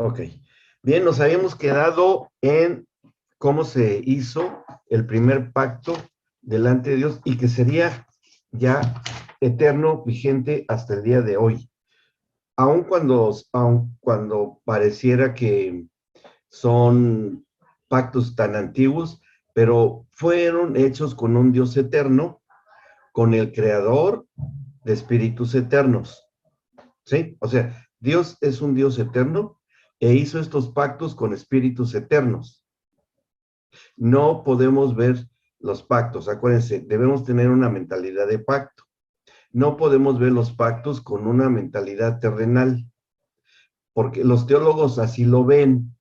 Ok. Bien, nos habíamos quedado en cómo se hizo el primer pacto delante de Dios y que sería ya eterno, vigente hasta el día de hoy. Aun cuando pareciera que son pactos tan antiguos, pero fueron hechos con un Dios eterno, con el creador de espíritus eternos. ¿Sí? O sea, Dios es un Dios eterno e hizo estos pactos con espíritus eternos. No podemos ver los pactos, acuérdense, debemos tener una mentalidad de pacto. No podemos ver los pactos con una mentalidad terrenal, porque los teólogos así lo ven,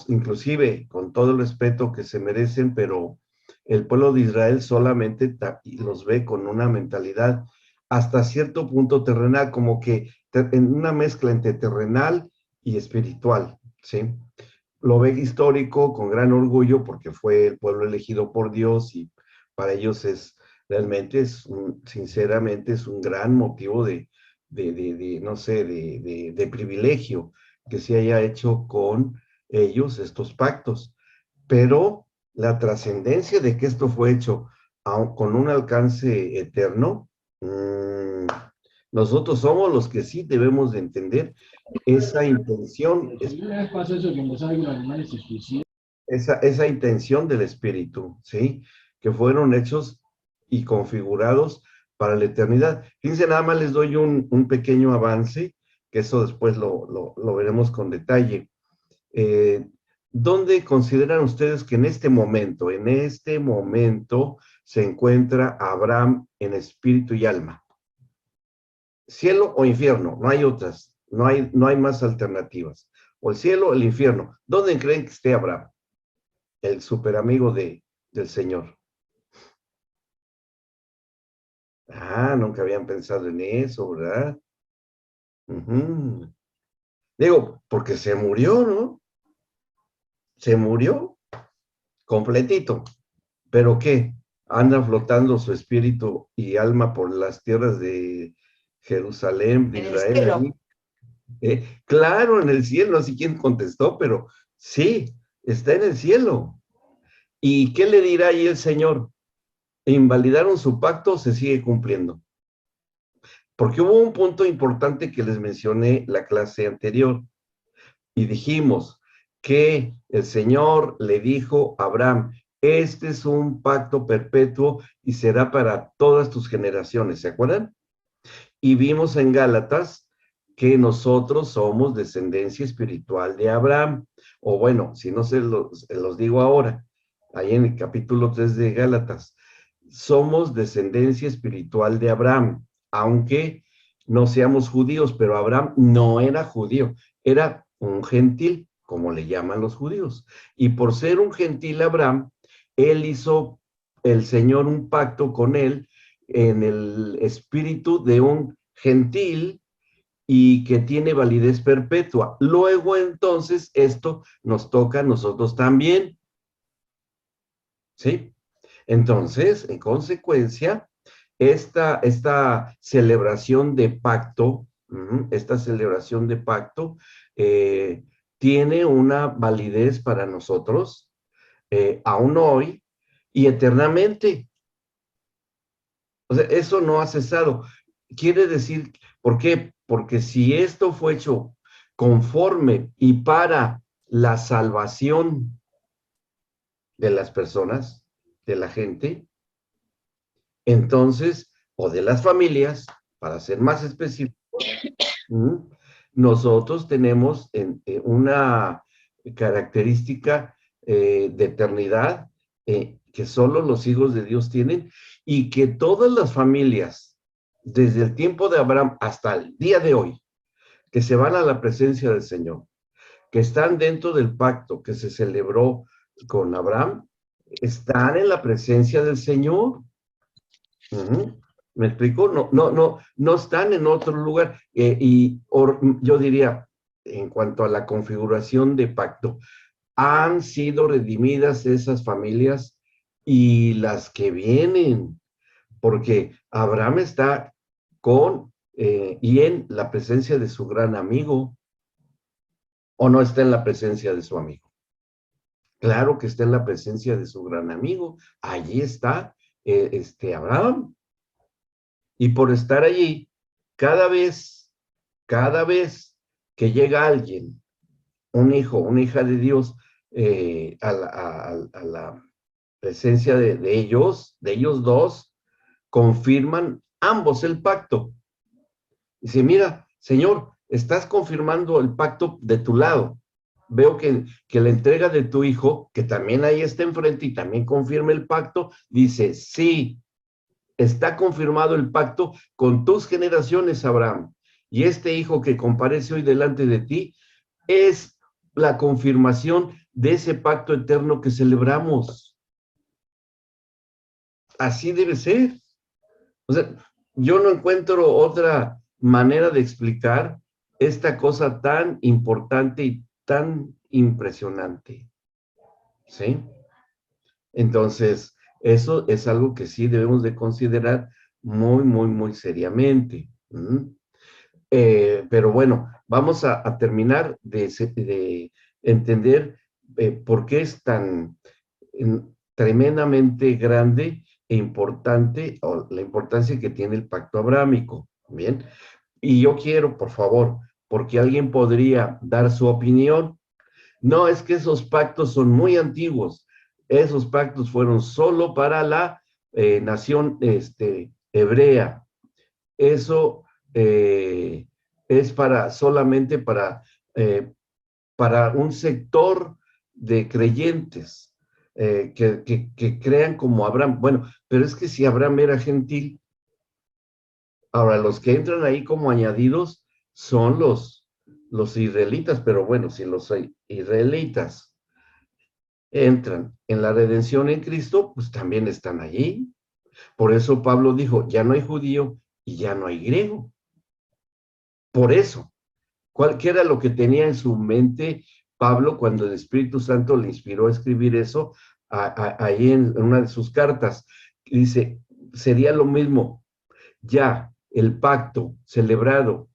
inclusive con todo el respeto que se merecen, pero el pueblo de Israel solamente los ve con una mentalidad hasta cierto punto terrenal, como que en una mezcla entre terrenal y espiritual, ¿sí? Lo ve histórico con gran orgullo porque fue el pueblo elegido por Dios y para ellos realmente sinceramente es un gran motivo no sé, de privilegio que se haya hecho con ellos estos pactos. Pero la trascendencia de que esto fue hecho con un alcance eterno, nosotros somos los que sí debemos de entender esa intención, esa intención del Espíritu, ¿sí? Que fueron hechos y configurados para la eternidad. Fíjense, nada más les doy un pequeño avance, que eso después lo veremos con detalle. Eh, ¿Dónde consideran ustedes que en este momento, se encuentra Abraham en espíritu y alma? Cielo o infierno, no hay otras, no hay más alternativas. O el cielo o el infierno. ¿Dónde creen que esté Abraham? El superamigo del Señor. Ah, nunca habían pensado en eso, ¿verdad? Ujú. Digo, porque se murió, ¿no? Se murió completito. ¿Pero qué? Anda flotando su espíritu y alma por las tierras de Jerusalén, de En el Israel, cielo. ahí. Claro, en el cielo, así quien contestó, pero sí, está en el cielo. ¿Y qué le dirá ahí el Señor? ¿Invalidaron su pacto o se sigue cumpliendo? Porque hubo un punto importante que les mencioné la clase anterior y dijimos que el Señor le dijo a Abraham, este es un pacto perpetuo y será para todas tus generaciones, ¿se acuerdan? Y vimos en Gálatas que nosotros somos descendencia espiritual de Abraham, o bueno, si no se los digo ahora, ahí en el capítulo 3 de Gálatas, somos descendencia espiritual de Abraham, aunque no seamos judíos, pero Abraham no era judío, era un gentil, como le llaman los judíos. Y por ser un gentil Abraham, él hizo el Señor un pacto con él en el espíritu de un gentil y que tiene validez perpetua. Luego entonces esto nos toca a nosotros también, ¿sí? Entonces, en consecuencia, esta celebración de pacto, esta celebración de pacto, eh, tiene una validez para nosotros, aún hoy y eternamente. O sea, eso no ha cesado. Quiere decir, ¿por qué? Porque si esto fue hecho conforme y para la salvación de las personas, de la gente, entonces, o de las familias, para ser más específico, nosotros tenemos una característica de eternidad que solo los hijos de Dios tienen y que todas las familias, desde el tiempo de Abraham hasta el día de hoy, que se van a la presencia del Señor, que están dentro del pacto que se celebró con Abraham, están en la presencia del Señor. ¿Me explico? No están en otro lugar. Yo diría, en cuanto a la configuración de pacto, han sido redimidas esas familias y las que vienen, porque Abraham está con y en la presencia de su gran amigo. ¿O no está en la presencia de su amigo? Claro que está en la presencia de su gran amigo. Allí está Abraham. Y por estar allí, cada vez que llega alguien, un hijo, una hija de Dios, a la presencia de ellos dos, confirman ambos el pacto. Dice, mira, Señor, estás confirmando el pacto de tu lado. Veo que la entrega de tu hijo, que también ahí está enfrente y también confirma el pacto, dice, sí, está confirmado el pacto con tus generaciones, Abraham. Y este hijo que comparece hoy delante de ti es la confirmación de ese pacto eterno que celebramos. Así debe ser. O sea, yo no encuentro otra manera de explicar esta cosa tan importante y tan impresionante. ¿Sí? Entonces, eso es algo que sí debemos de considerar muy, muy, muy seriamente. Pero bueno, vamos a terminar de entender por qué es tan tremendamente grande e importante, o la importancia que tiene el pacto abrámico. Bien, y yo quiero, por favor, porque alguien podría dar su opinión. No, es que esos pactos son muy antiguos. Esos pactos fueron solo para la nación hebrea. Eso es solamente para un sector de creyentes que crean como Abraham. Bueno, pero es que si Abraham era gentil, ahora los que entran ahí como añadidos son los israelitas, pero bueno, si los israelitas entran en la redención en Cristo, pues también están allí. Por eso Pablo dijo, ya no hay judío y ya no hay griego. Por eso, ¿qué era lo que tenía en su mente Pablo cuando el Espíritu Santo le inspiró a escribir eso ahí en una de sus cartas? Dice, sería lo mismo, ya el pacto celebrado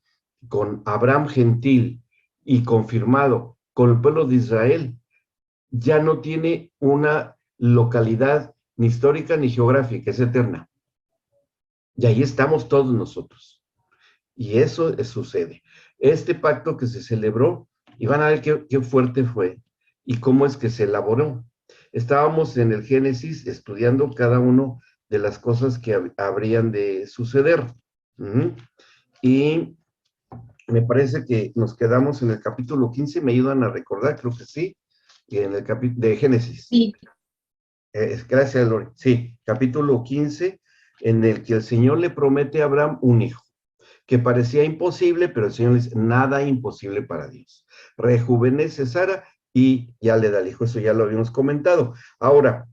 con Abraham gentil y confirmado con el pueblo de Israel, ya no tiene una localidad ni histórica ni geográfica, es eterna. Y ahí estamos todos nosotros. Y eso sucede. Este pacto que se celebró, y van a ver qué fuerte fue y cómo es que se elaboró. Estábamos en el Génesis estudiando cada uno de las cosas que habrían de suceder. Y me parece que nos quedamos en el capítulo 15, me ayudan a recordar, creo que sí, en el capítulo de Génesis. Sí. Gracias, Lori. Sí, capítulo 15, en el que el Señor le promete a Abraham un hijo, que parecía imposible, pero el Señor le dice, nada imposible para Dios. Rejuvenece Sara y ya le da el hijo, eso ya lo habíamos comentado. Ahora,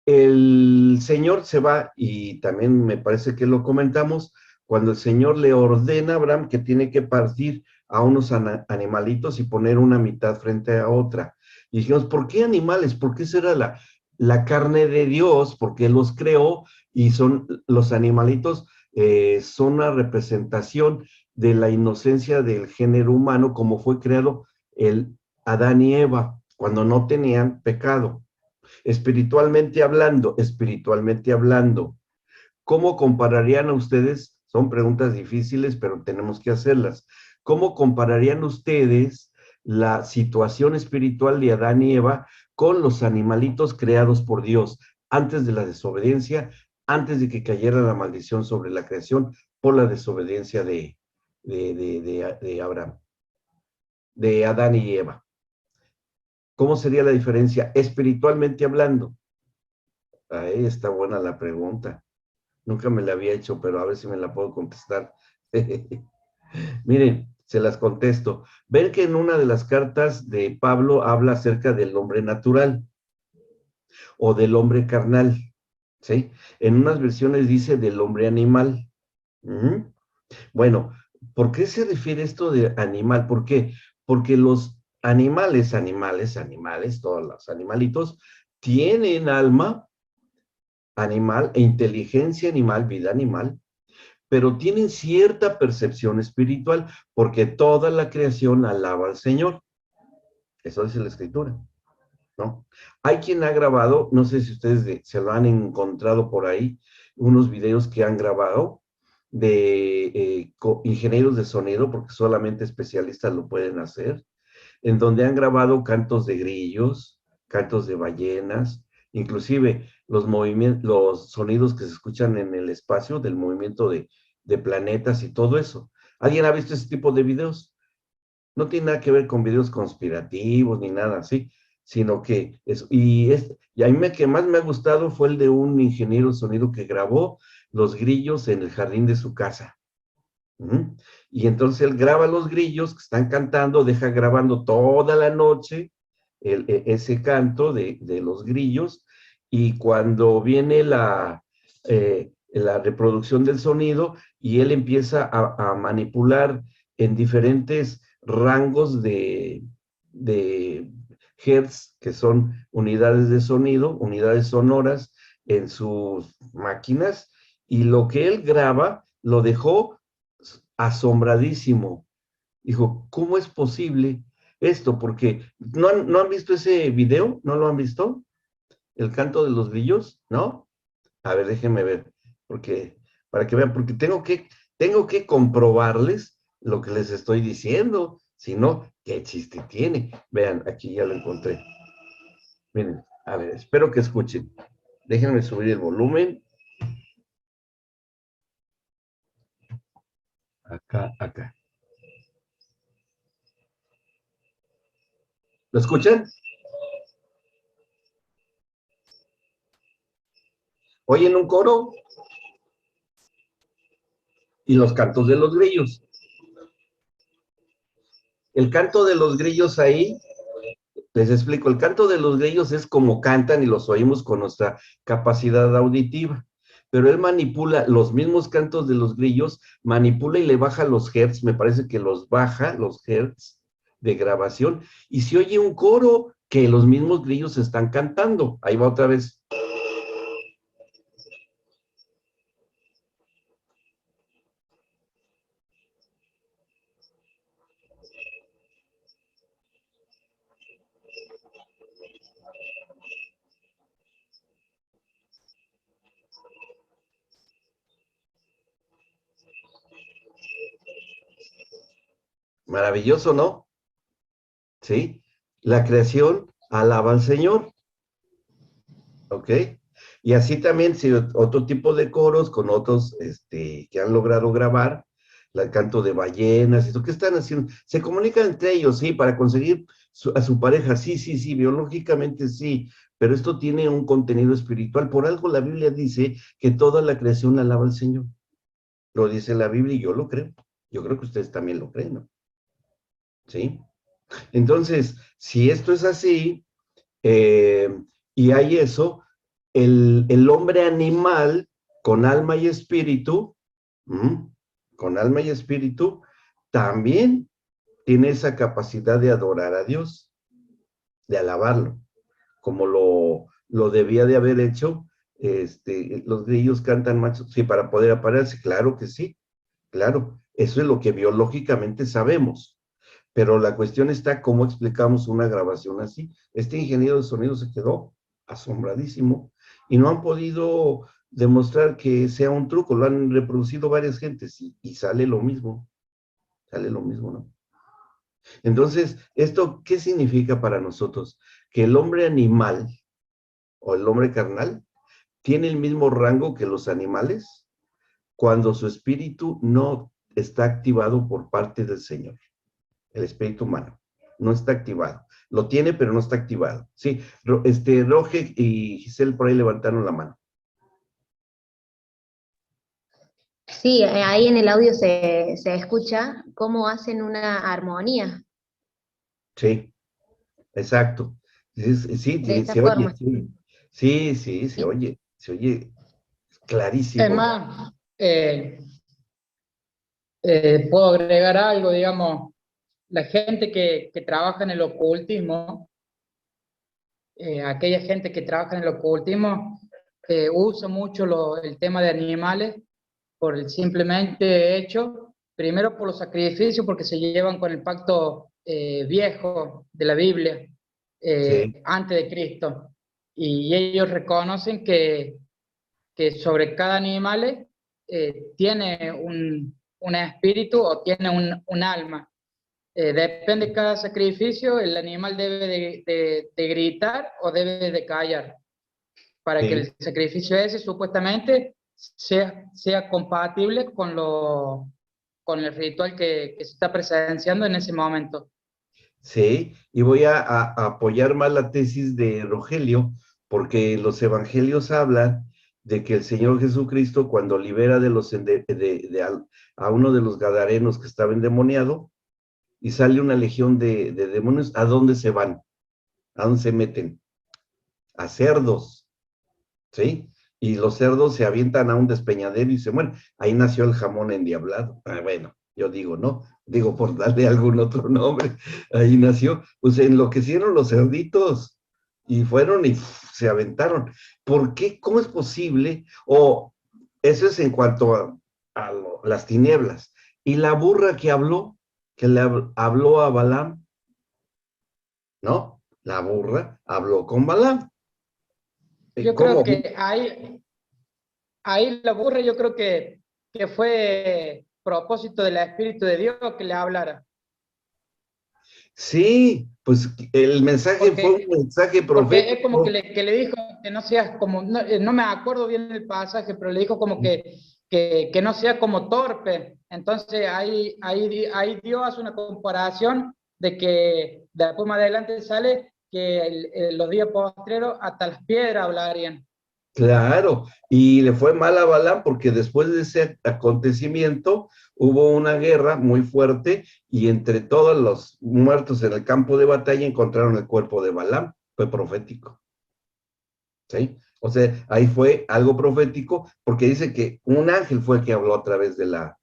el Señor se va, y también me parece que lo comentamos, cuando el Señor le ordena a Abraham que tiene que partir a unos animalitos y poner una mitad frente a otra. Y dijimos, ¿por qué animales? ¿Por qué será la carne de Dios? Porque Él los creó y son los animalitos, son una representación de la inocencia del género humano como fue creado el Adán y Eva cuando no tenían pecado. Espiritualmente hablando, ¿cómo compararían a ustedes? Son preguntas difíciles, pero tenemos que hacerlas. ¿Cómo compararían ustedes la situación espiritual de Adán y Eva con los animalitos creados por Dios antes de la desobediencia, antes de que cayera la maldición sobre la creación por la desobediencia de Abraham, de Adán y Eva? ¿Cómo sería la diferencia espiritualmente hablando? Ahí está buena la pregunta. Nunca me la había hecho, pero a ver si me la puedo contestar. Miren, se las contesto. Ven que en una de las cartas de Pablo habla acerca del hombre natural o del hombre carnal, ¿sí? En unas versiones dice del hombre animal. Bueno, ¿por qué se refiere esto de animal? ¿Por qué? Porque los animales, todos los animalitos, tienen alma animal e inteligencia animal, vida animal, pero tienen cierta percepción espiritual porque toda la creación alaba al Señor. Eso dice la Escritura, ¿no? Hay quien ha grabado, no sé si ustedes se lo han encontrado por ahí, unos videos que han grabado de ingenieros de sonido, porque solamente especialistas lo pueden hacer, en donde han grabado cantos de grillos, cantos de ballenas, inclusive los movimientos, los sonidos que se escuchan en el espacio del movimiento de planetas y todo eso. ¿Alguien ha visto ese tipo de videos? No tiene nada que ver con videos conspirativos ni nada así, sino que y a mí que más me ha gustado fue el de un ingeniero de sonido que grabó los grillos en el jardín de su casa. ¿Mm? Y entonces él graba los grillos que están cantando, deja grabando toda la noche ese canto de los grillos, y cuando viene la reproducción del sonido y él empieza a manipular en diferentes rangos de hertz, que son unidades de sonido, unidades sonoras en sus máquinas, y lo que él graba lo dejó asombradísimo. Dijo, ¿cómo es posible esto? Porque ¿no han visto ese video? ¿No lo han visto? El canto de los grillos, ¿no? A ver, déjenme ver, porque para que vean, porque tengo que comprobarles lo que les estoy diciendo, si no, ¿qué chiste tiene? Vean, aquí ya lo encontré. Miren, a ver, espero que escuchen. Déjenme subir el volumen. Acá, acá. ¿Lo escuchan? ¿Oyen un coro? Y los cantos de los grillos. El canto de los grillos ahí, les explico, el canto de los grillos es como cantan y los oímos con nuestra capacidad auditiva, pero él manipula los mismos cantos de los grillos, manipula y le baja los hertz, me parece que los baja, los hertz de grabación, y se oye un coro que los mismos grillos están cantando. Ahí va otra vez. Maravilloso, ¿no? ¿Sí? La creación alaba al Señor. ¿Ok? Y así también, si otro tipo de coros con otros que han logrado grabar, el canto de ballenas, eso, ¿qué están haciendo? Se comunican entre ellos, sí, para conseguir a su pareja, sí, sí, sí, biológicamente sí, pero esto tiene un contenido espiritual. Por algo la Biblia dice que toda la creación alaba al Señor. Lo dice la Biblia y yo lo creo. Yo creo que ustedes también lo creen, ¿no? ¿Sí? Entonces, si esto es así, eh, y hay eso, el hombre animal con alma y espíritu, con alma y espíritu, también tiene esa capacidad de adorar a Dios, de alabarlo, como lo debía de haber hecho. Los grillos cantan machos, sí, para poder aparearse, claro que sí, claro, eso es lo que biológicamente sabemos. Pero la cuestión está cómo explicamos una grabación así. Este ingeniero de sonido se quedó asombradísimo y no han podido demostrar que sea un truco. Lo han reproducido varias gentes y sale lo mismo, ¿no? Entonces, ¿esto qué significa para nosotros? Que el hombre animal o el hombre carnal tiene el mismo rango que los animales cuando su espíritu no está activado por parte del Señor. El espíritu humano no está activado. Lo tiene, pero no está activado. Sí, Roge y Giselle por ahí levantaron la mano. Sí, ahí en el audio se escucha cómo hacen una armonía Sí, exacto. Sí, de esa se oye, forma. sí. Sí, sí, Sí. se oye clarísimo. Además, puedo agregar algo, digamos, la gente que trabaja en el ocultismo, aquella gente que trabaja en el ocultismo, usa mucho el tema de animales por el simplemente hecho, primero por los sacrificios, porque se llevan con el pacto viejo de la Biblia, Sí, antes de Cristo. Y ellos reconocen que sobre cada animal tiene un espíritu o tiene un alma. Depende de cada sacrificio, el animal debe de gritar o debe de callar, para que sí. el sacrificio ese supuestamente sea compatible con el ritual que se está presenciando en ese momento. Sí, y voy a apoyar más la tesis de Rogelio, porque los evangelios hablan de que el Señor Jesucristo, cuando libera de los a uno de los gadarenos que estaba endemoniado, y sale una legión de demonios, ¿a dónde se van? ¿A dónde se meten? A cerdos, ¿sí? Y los cerdos se avientan a un despeñadero y se mueren. Ahí nació el jamón endiablado. Bueno, yo digo, ¿no? Digo, por darle algún otro nombre. Ahí nació. Pues enloquecieron los cerditos y fueron y se aventaron. ¿Por qué? ¿Cómo es posible? O eso es en cuanto a las tinieblas. Y la burra que habló, que le habló a Balaam, ¿no? La burra habló con Balaam. Yo creo ¿Cómo? que ahí la burra, yo creo que fue propósito del Espíritu de Dios que le hablara. Sí, pues el mensaje fue un Porque, mensaje porque es como profético. que le dijo que no seas como, no, no me acuerdo bien el pasaje, pero le dijo como que no sea como torpe. Entonces ahí Dios hace una comparación de que después más adelante sale que los días postreros hasta las piedras hablarían. Claro, y le fue mal a Balaam porque después de ese acontecimiento hubo una guerra muy fuerte y entre todos los muertos en el campo de batalla encontraron el cuerpo de Balaam. Fue profético, ¿sí? O sea, ahí fue algo profético porque dice que un ángel fue el que habló a través de la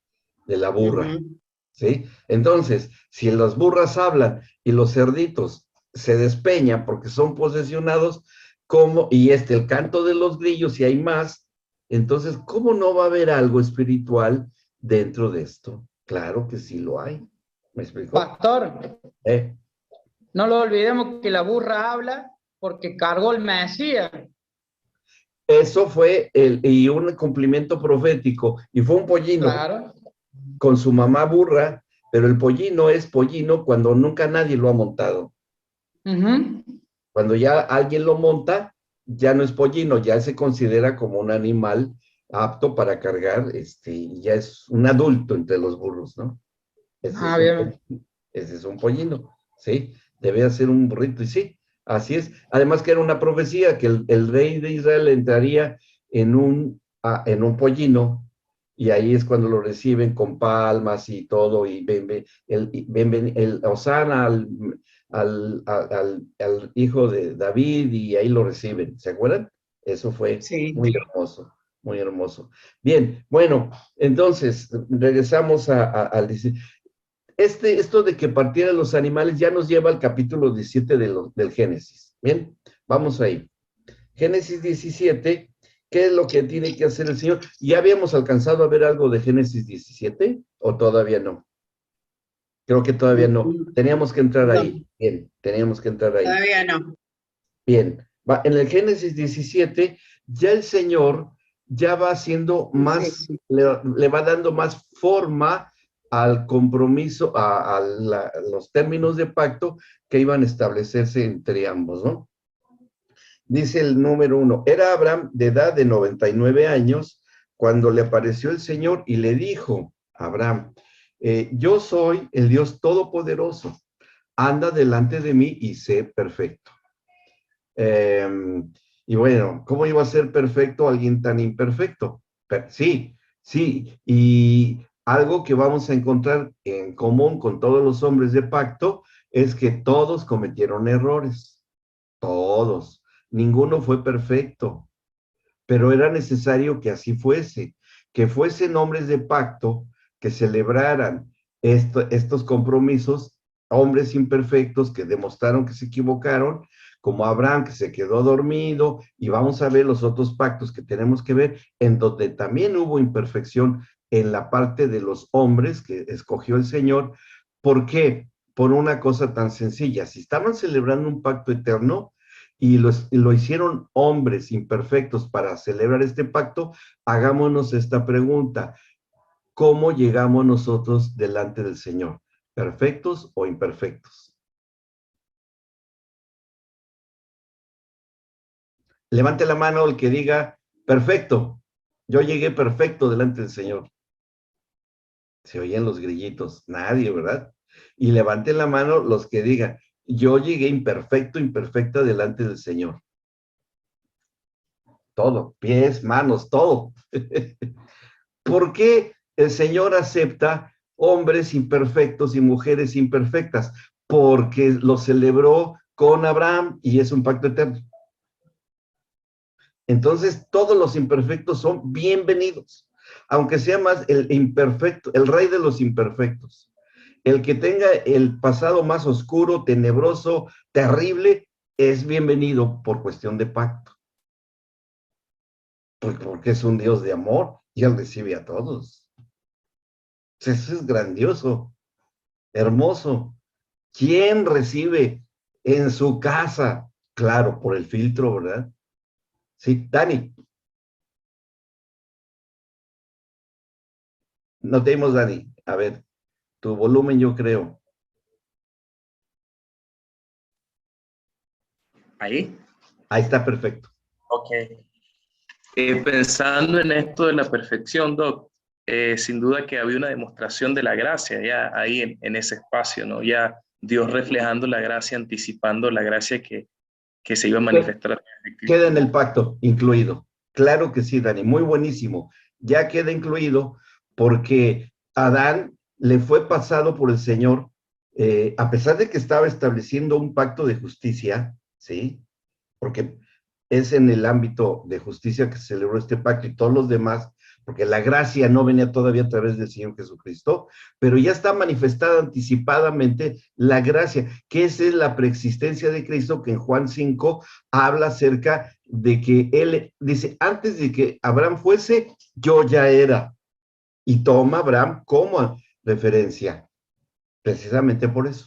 burra, Ujú. ¿sí? Entonces, si las burras hablan y los cerditos se despeñan porque son posesionados, ¿cómo? Y el canto de los grillos y hay más, entonces, ¿cómo no va a haber algo espiritual dentro de esto? Claro que sí lo hay. ¿Me explicó? Pastor, ¿Eh? no lo olvidemos que la burra habla porque cargó el Mesías. Eso fue y un cumplimiento profético, y fue un pollino Claro. con su mamá burra, pero el pollino es pollino cuando nunca nadie lo ha montado. Ujú. Cuando ya alguien lo monta, ya no es pollino, ya se considera como un animal apto para cargar, ya es un adulto entre los burros, ¿no? Ese es Ah, un, bien. ese es un pollino, ¿sí? Debe ser un burrito, y sí, así es. Además que era una profecía que el rey de Israel entraría en un pollino, y ahí es cuando lo reciben con palmas y todo, y ven Osana al hijo de David, y ahí lo reciben, ¿se acuerdan? Eso fue Sí. muy hermoso, muy hermoso. Bien, bueno, entonces regresamos al esto de que partieran los animales ya nos lleva al capítulo 17 del Génesis. Bien, vamos ahí. Génesis 17, ¿qué es lo que tiene que hacer el Señor? ¿Ya habíamos alcanzado a ver algo de Génesis 17 o todavía no? Creo que todavía no. Teníamos que entrar No, ahí. Bien, teníamos que entrar ahí. todavía no. Bien, en el Génesis 17 ya el Señor ya va haciendo Sí, más, sí. le va dando más forma al compromiso, los términos de pacto que iban a establecerse entre ambos, ¿no? Dice el número 1, era Abraham de edad de 99 años cuando le apareció el Señor y le dijo a Abraham, yo soy el Dios Todopoderoso, anda delante de mí y sé perfecto. Eh, y bueno, ¿cómo iba a ser perfecto alguien tan imperfecto? Sí, sí, y algo que vamos a encontrar en común con todos los hombres de pacto es que todos cometieron errores, todos, ninguno fue perfecto, pero era necesario que así fuese, que fuesen hombres de pacto que celebraran estos compromisos, hombres imperfectos que demostraron que se equivocaron, como Abraham que se quedó dormido, y vamos a ver los otros pactos que tenemos que ver, en donde también hubo imperfección en la parte de los hombres que escogió el Señor. ¿Por qué? por una cosa tan sencilla. Si estaban celebrando un pacto eterno y lo hicieron hombres imperfectos para celebrar este pacto, hagámonos esta pregunta: ¿cómo llegamos nosotros delante del Señor? ¿Perfectos o imperfectos? Levante la mano el que diga: perfecto, yo llegué perfecto delante del Señor. Se oyen los grillitos, nadie, ¿verdad? Y levanten la mano los que digan: yo llegué imperfecto, imperfecta delante del Señor. Todo, pies, manos, todo. ¿Por qué el Señor acepta hombres imperfectos y mujeres imperfectas? Porque lo celebró con Abraham y es un pacto eterno. Entonces, todos los imperfectos son bienvenidos, aunque sea más el imperfecto, el rey de los imperfectos. El que tenga el pasado más oscuro, tenebroso, terrible, es bienvenido por cuestión de pacto. Porque es un Dios de amor y Él recibe a todos. Eso es grandioso, hermoso. ¿Quién recibe en su casa? Claro, por el filtro, ¿verdad? Sí, Dani. No tenemos, Dani. A ver, tu volumen, yo creo. Ahí. Ahí está perfecto. Ok. Pensando en esto de la perfección, Doc, sin duda que había una demostración de la gracia ya ahí en ese espacio, ¿no? Ya Dios reflejando la gracia, anticipando la gracia que se iba a manifestar. Queda en el pacto incluido. Claro que sí, Dani, muy buenísimo. Ya queda incluido porque Adán le fue pasado por el Señor, a pesar de que estaba estableciendo un pacto de justicia, ¿sí? Porque es en el ámbito de justicia que se celebró este pacto y todos los demás, porque la gracia no venía todavía a través del Señor Jesucristo, pero ya está manifestada anticipadamente la gracia, que esa es la preexistencia de Cristo, que en Juan 5 habla acerca de que Él dice: antes de que Abraham fuese, yo ya era. Y toma Abraham como referencia, precisamente por eso.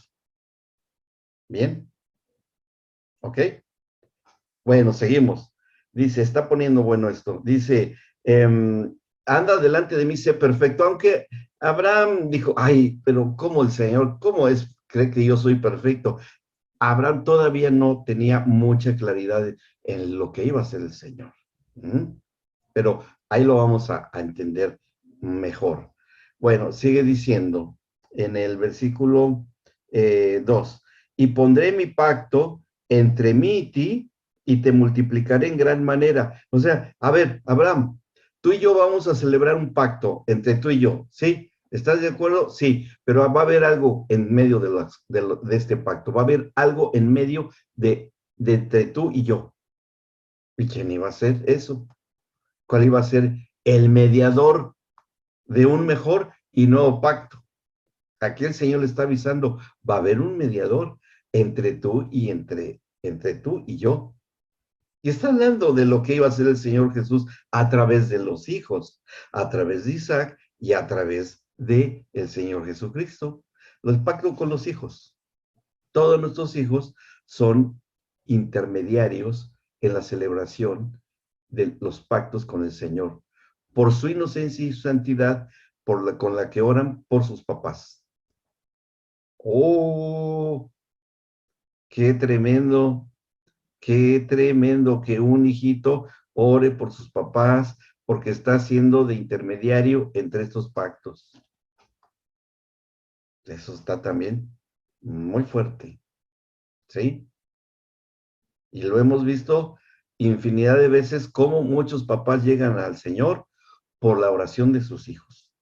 Bien, ¿ok? Bueno, seguimos. Dice, está poniendo bueno esto. Dice, anda delante de mí, sé perfecto. Aunque Abraham dijo: ay, pero ¿cómo el Señor, cómo es, cree que yo soy perfecto? Abraham todavía no tenía mucha claridad en lo que iba a hacer el Señor. ¿Mm? Pero ahí lo vamos a entender mejor. Bueno, sigue diciendo en el versículo 2, y pondré mi pacto entre mí y ti, y te multiplicaré en gran manera. O sea, a ver, Abraham, tú y yo vamos a celebrar un pacto entre tú y yo, ¿sí? ¿Estás de acuerdo? Sí, pero va a haber algo en medio de este pacto, va a haber algo en medio de entre tú y yo. ¿Y quién iba a hacer eso? ¿Cuál iba a ser el mediador de un mejor y nuevo pacto? Aquí el Señor le está avisando: va a haber un mediador entre tú y entre tú y yo. Y está hablando de lo que iba a hacer el Señor Jesús a través de los hijos, a través de Isaac y a través de el Señor Jesucristo. El pacto con los hijos. Todos nuestros hijos son intermediarios en la celebración de los pactos con el Señor, por su inocencia y su santidad, con la que oran por sus papás. ¡Oh! ¡Qué tremendo! ¡Qué tremendo que un hijito ore por sus papás, porque está siendo de intermediario entre estos pactos! Eso está también muy fuerte, ¿sí? Y lo hemos visto infinidad de veces, cómo muchos papás llegan al Señor por la oración de sus hijos.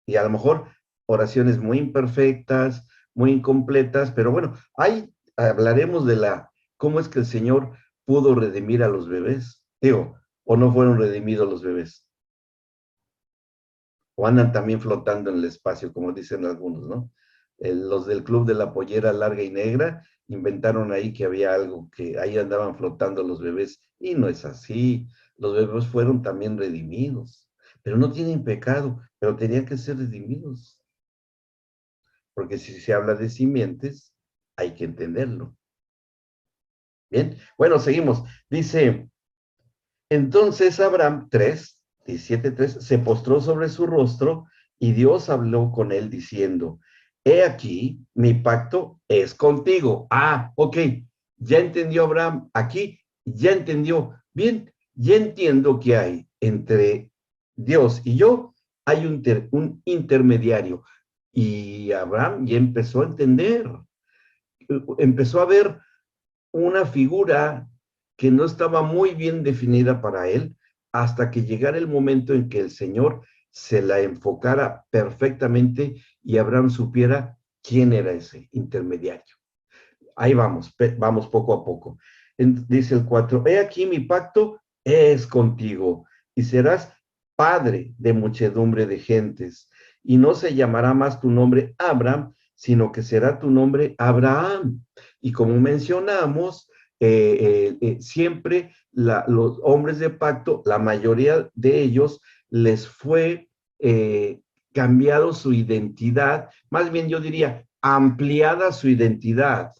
Y a lo mejor oraciones muy imperfectas, muy incompletas, pero bueno, ahí hablaremos de cómo es que el Señor pudo redimir a los bebés. Digo, o no fueron redimidos los bebés. O andan también flotando en el espacio, como dicen algunos, ¿no? Los del Club de la Pollera Larga y Negra inventaron ahí que había algo, que ahí andaban flotando los bebés, y no es así. Los bebés fueron también redimidos, pero no tienen pecado, pero tenían que ser redimidos. porque si se habla de simientes, hay que entenderlo. Bien, bueno, seguimos. Dice, entonces Abraham 17:3, se postró sobre su rostro y Dios habló con él diciendo, he aquí, mi pacto es contigo. Ah, ok, ya entendió Abraham aquí, ya entendió. Bien, ya entiendo que hay entre Dios y yo, hay un intermediario. Y Abraham ya empezó a entender, empezó a ver una figura que no estaba muy bien definida para él, hasta que llegara el momento en que el Señor se la enfocara perfectamente y Abraham supiera quién era ese intermediario. Ahí vamos, vamos poco a poco. Dice el 4, he aquí mi pacto es contigo y serás padre de muchedumbre de gentes y no se llamará más tu nombre Abraham, sino que será tu nombre Abraham. Y como mencionamos, siempre los hombres de pacto, la mayoría de ellos les fue cambiado su identidad, más bien yo diría ampliada su identidad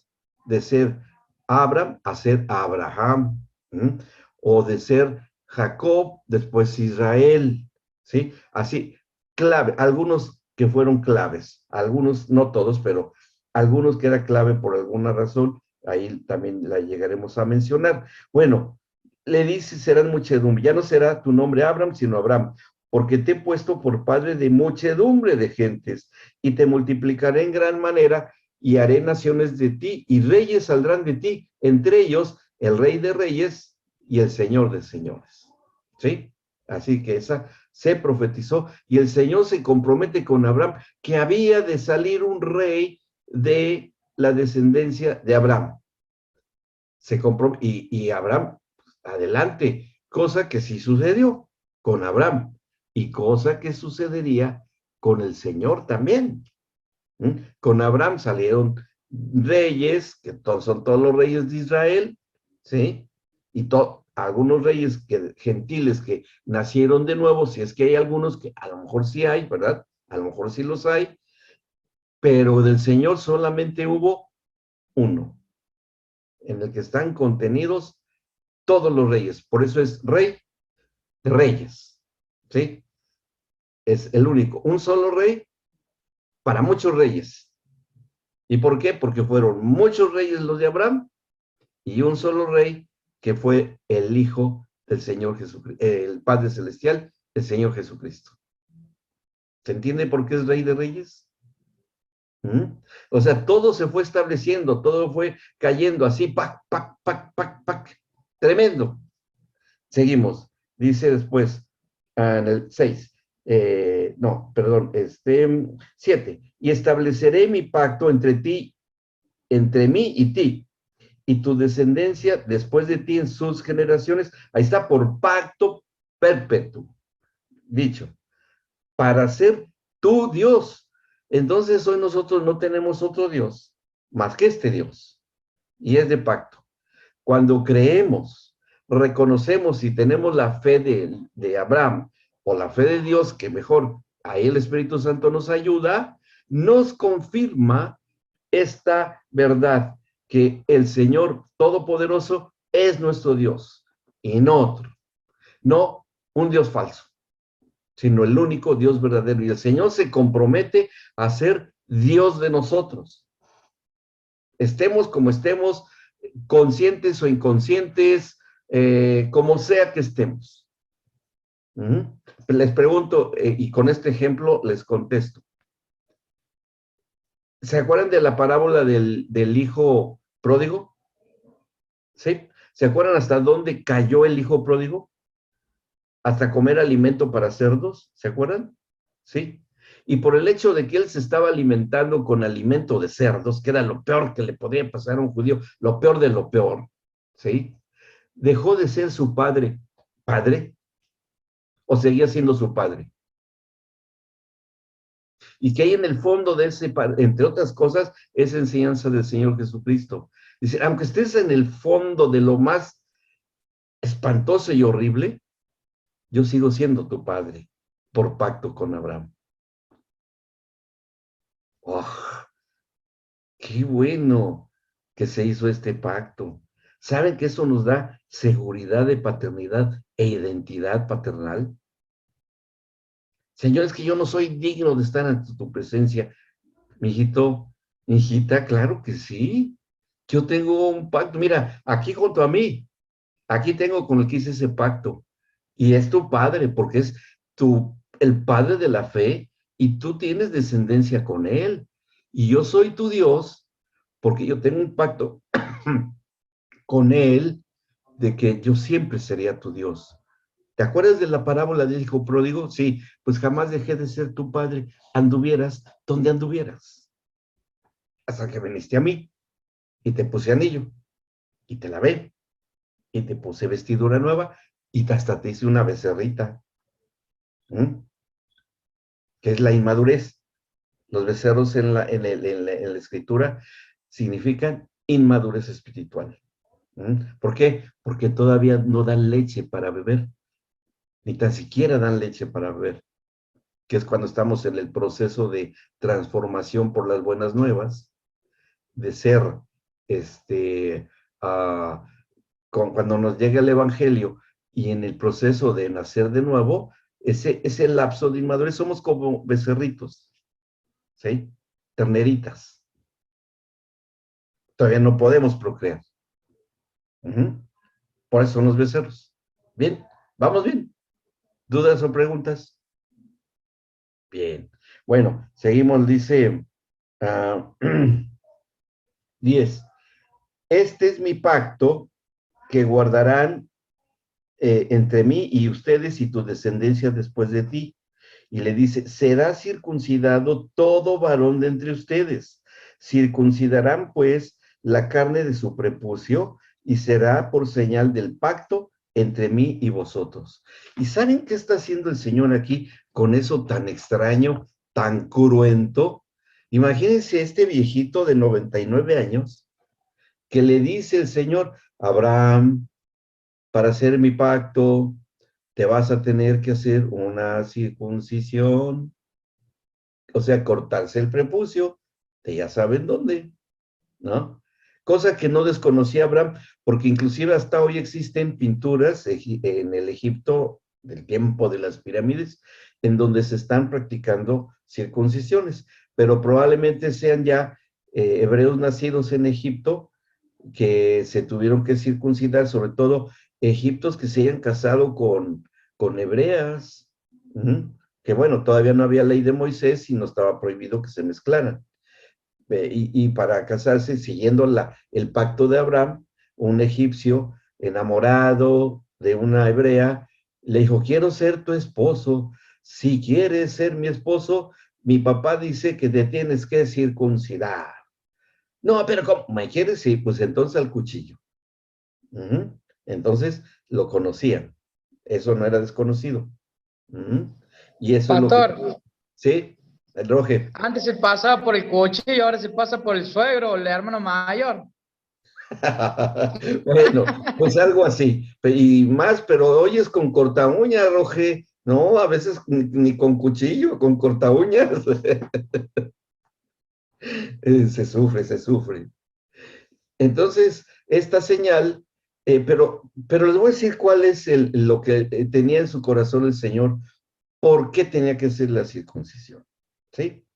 de ser Abraham a ser Abraham, ¿sí? O de ser Jacob, después Israel, ¿sí? Así, clave, algunos que fueron claves, algunos, no todos, pero algunos que era clave por alguna razón, ahí también la llegaremos a mencionar. Bueno, le dice, serán muchedumbre, ya no será tu nombre Abraham, sino Abraham, porque te he puesto por padre de muchedumbre de gentes, y te multiplicaré en gran manera, y haré naciones de ti, y reyes saldrán de ti, entre ellos el rey de reyes y el señor de señores. ¿Sí? Así que esa se profetizó, y el Señor se compromete con Abraham, que había de salir un rey de la descendencia de Abraham. Y Abraham, adelante, cosa que sí sucedió con Abraham, y cosa que sucedería con el Señor también. Con Abraham salieron reyes, que son todos los reyes de Israel, ¿sí? Y algunos reyes gentiles que nacieron de nuevo, si es que hay algunos que a lo mejor sí hay, ¿verdad? A lo mejor sí los hay, pero del Señor solamente hubo uno, en el que están contenidos todos los reyes. Por eso es rey de reyes, ¿sí? Es el único, un solo rey para muchos reyes. ¿Y por qué? Porque fueron muchos reyes los de Abraham y un solo rey que fue el Hijo del Señor Jesucristo, el Padre Celestial, el Señor Jesucristo. ¿Se entiende por qué es Rey de Reyes? O sea, todo se fue estableciendo, todo fue cayendo así, pac, pac, pac, pac, pac. Tremendo. Seguimos. Dice después, en el 6, no, perdón, 7. Y estableceré mi pacto entre mí y ti, y tu descendencia después de ti en sus generaciones. Ahí está, por pacto perpetuo, dicho, para ser tu Dios. Entonces hoy nosotros no tenemos otro Dios más que este Dios, y es de pacto. Cuando creemos, reconocemos y tenemos la fe de Abraham o la fe de Dios, que mejor ahí el Espíritu Santo nos ayuda, nos confirma esta verdad, que el Señor Todopoderoso es nuestro Dios y no otro, no un Dios falso, sino el único Dios verdadero. Y el Señor se compromete a ser Dios de nosotros. Estemos como estemos, conscientes o inconscientes, como sea que estemos. Les pregunto, y con este ejemplo les contesto. ¿Se acuerdan de la parábola del hijo pródigo? ¿Sí? ¿Se acuerdan hasta dónde cayó el hijo pródigo? Hasta comer alimento para cerdos, ¿se acuerdan? ¿Sí? Y por el hecho de que él se estaba alimentando con alimento de cerdos, que era lo peor que le podría pasar a un judío, lo peor de lo peor, ¿sí? ¿Dejó de ser su padre o seguía siendo su padre? Y que hay en el fondo de ese, entre otras cosas, esa enseñanza del Señor Jesucristo. Dice, aunque estés en el fondo de lo más espantoso y horrible, yo sigo siendo tu padre por pacto con Abraham. Oh, qué bueno que se hizo este pacto. ¿Saben que eso nos da seguridad de paternidad e identidad paternal? Señor, es que yo no soy digno de estar ante tu presencia. Mijito, hijita, claro que sí. Yo tengo un pacto. Mira, aquí junto a mí, aquí tengo con el que hice ese pacto. Y es tu padre, porque es el padre de la fe, y tú tienes descendencia con él. Y yo soy tu Dios, porque yo tengo un pacto con él de que yo siempre sería tu Dios. ¿Te acuerdas de la parábola del hijo pródigo? Sí, pues jamás dejé de ser tu padre, anduvieras donde anduvieras, hasta que viniste a mí y te puse anillo y te lavé y te puse vestidura nueva y hasta te hice una becerrita, ¿m? Que es la inmadurez. Los becerros en la escritura significan inmadurez espiritual. ¿Por qué? Porque todavía no dan leche para beber, ni tan siquiera dan leche para beber, que es cuando estamos en el proceso de transformación por las buenas nuevas, de ser, este, uh, cuando nos llega el Evangelio y en el proceso de nacer de nuevo, ese lapso de inmadurez, somos como becerritos, ¿sí? Terneritas. Todavía no podemos procrear. Por eso son los becerros. Bien, vamos bien. ¿Dudas o preguntas? Bien. Bueno, seguimos, dice 10. Este es mi pacto que guardarán entre mí y ustedes y tu descendencia después de ti. Y le dice, será circuncidado todo varón de entre ustedes. Circuncidarán pues la carne de su prepucio y será por señal del pacto entre mí y vosotros. ¿Y saben qué está haciendo el Señor aquí con eso tan extraño, tan cruento? Imagínense este viejito de 99 años que le dice el Señor, Abraham, para hacer mi pacto, te vas a tener que hacer una circuncisión, o sea, cortarse el prepucio, de ya saben dónde, ¿no? Cosa que no desconocía Abraham, porque inclusive hasta hoy existen pinturas en el Egipto del tiempo de las pirámides, en donde se están practicando circuncisiones, pero probablemente sean ya hebreos nacidos en Egipto que se tuvieron que circuncidar, sobre todo egiptos que se hayan casado con hebreas, que bueno, todavía no había ley de Moisés y no estaba prohibido que se mezclaran. Y para casarse, siguiendo el pacto de Abraham, un egipcio enamorado de una hebrea, le dijo, quiero ser tu esposo, si quieres ser mi esposo, mi papá dice que te tienes que circuncidar. No, pero ¿cómo? ¿Me quieres? Sí, pues entonces al cuchillo. Entonces lo conocían. Eso no era desconocido. Y eso es lo que... Pastor, Sí, el Roge. antes se pasaba por el cuchillo, ahora se pasa por el suegro, el hermano mayor. Bueno, pues algo así. Y más, pero hoy es con corta uña, Roge. No, a veces ni con cuchillo, con corta uñas. Se sufre, se sufre. Entonces, esta señal, pero les voy a decir cuál es lo que tenía en su corazón el Señor, por qué tenía que ser la circuncisión. ¿Sí?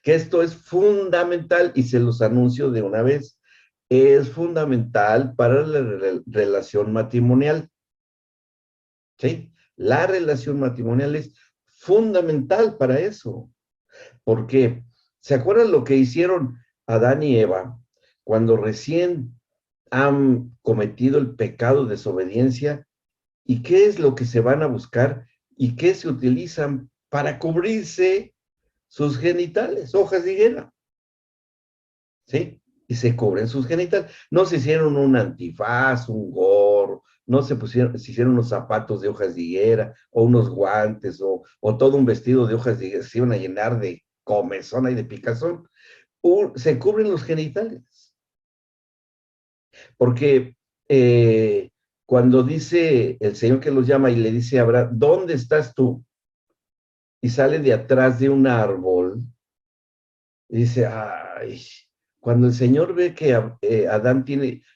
Que esto es fundamental y se los anuncio de una vez. Es fundamental para la relación matrimonial. ¿Sí? La relación matrimonial es fundamental para eso. ¿Por qué? ¿Se acuerdan lo que hicieron Adán y Eva cuando recién han cometido el pecado de desobediencia? ¿Y qué es lo que se van a buscar? ¿Y qué se utilizan para cubrirse sus genitales? Hojas de higuera. ¿Sí? Y se cubren sus genitales. No se hicieron un antifaz, un gorro, no se hicieron unos zapatos de hojas de higuera, o unos guantes, o todo un vestido de hojas de higuera, se iban a llenar de comezón y de picazón. Se cubren los genitales. Porque cuando dice el Señor que los llama y le dice a Abraham, ¿dónde estás tú? Y sale de atrás de un árbol, y dice, ay, Cuando el Señor ve que Adán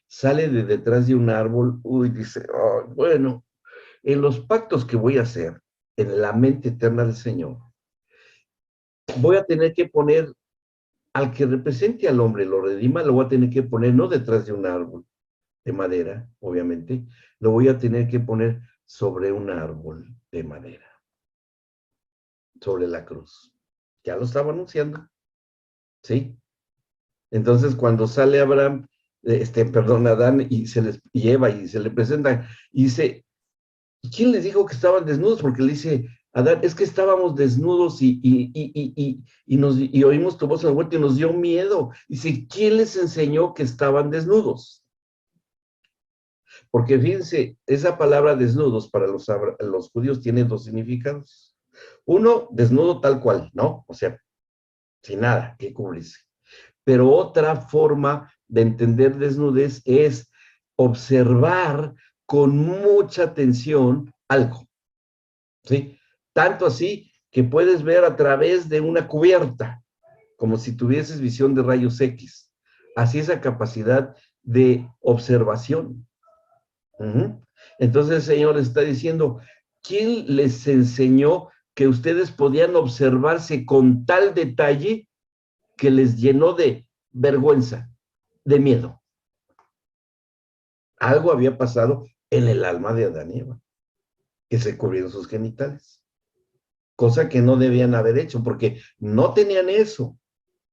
sale de detrás de un árbol, dice, oh, bueno, en los pactos que voy a hacer, en la mente eterna del Señor, voy a tener que poner al que represente al hombre, lo redima, lo voy a tener que poner no detrás de un árbol de madera, obviamente, lo voy a tener que poner sobre un árbol de madera, sobre la cruz. Ya lo estaba anunciando, ¿sí? Entonces, cuando sale Abraham, Adán y Eva y se le presenta, y dice, ¿quién les dijo que estaban desnudos? Porque le dice Adán, es que estábamos desnudos y oímos tu voz en la huerta y nos dio miedo. Dice, ¿quién les enseñó que estaban desnudos? Porque fíjense, esa palabra desnudos para los judíos tiene dos significados. Uno, desnudo tal cual, ¿no? O sea, sin nada que cubrirse. Pero otra forma de entender desnudez es observar con mucha atención algo, ¿sí? Tanto así que puedes ver a través de una cubierta, como si tuvieses visión de rayos X. Así esa capacidad de observación. Entonces el Señor está diciendo, ¿quién les enseñó que ustedes podían observarse con tal detalle que les llenó de vergüenza, de miedo? Algo había pasado en el alma de Adán y Eva, que se cubrieron sus genitales, cosa que no debían haber hecho, porque no tenían eso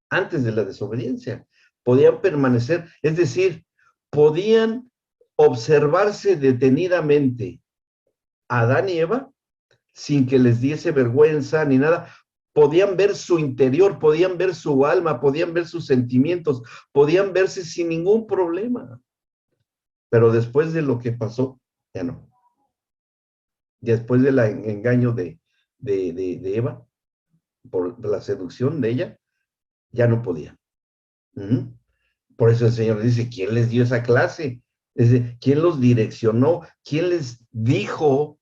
antes de la desobediencia. Podían permanecer, es decir, podían observarse detenidamente a Adán y Eva sin que les diese vergüenza ni nada. Podían ver su interior, podían ver su alma, podían ver sus sentimientos, podían verse sin ningún problema. Pero después de lo que pasó, ya no. Después del engaño de Eva, por la seducción de ella, ya no podían. Por eso el Señor dice, ¿quién les dio esa clase? Es decir, ¿quién los direccionó? ¿Quién les dijo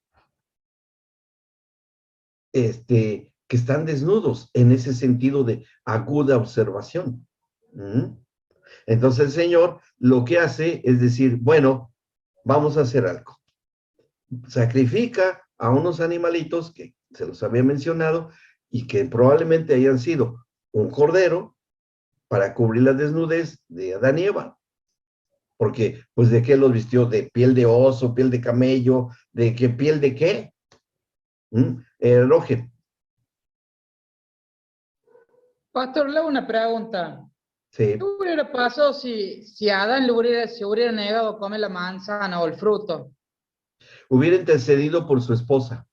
que están desnudos en ese sentido de aguda observación? Entonces el Señor lo que hace es decir, bueno, vamos a hacer algo. Sacrifica a unos animalitos que se los había mencionado y que probablemente hayan sido un cordero para cubrir la desnudez de Adán y Eva. Porque, pues, ¿de qué los vistió? ¿De piel de oso, piel de camello? ¿De qué piel de qué? Roge. Pastor, le hago una pregunta. Sí. ¿Qué hubiera pasado si Adán se hubiera negado a comer la manzana o el fruto? Hubiera intercedido por su esposa.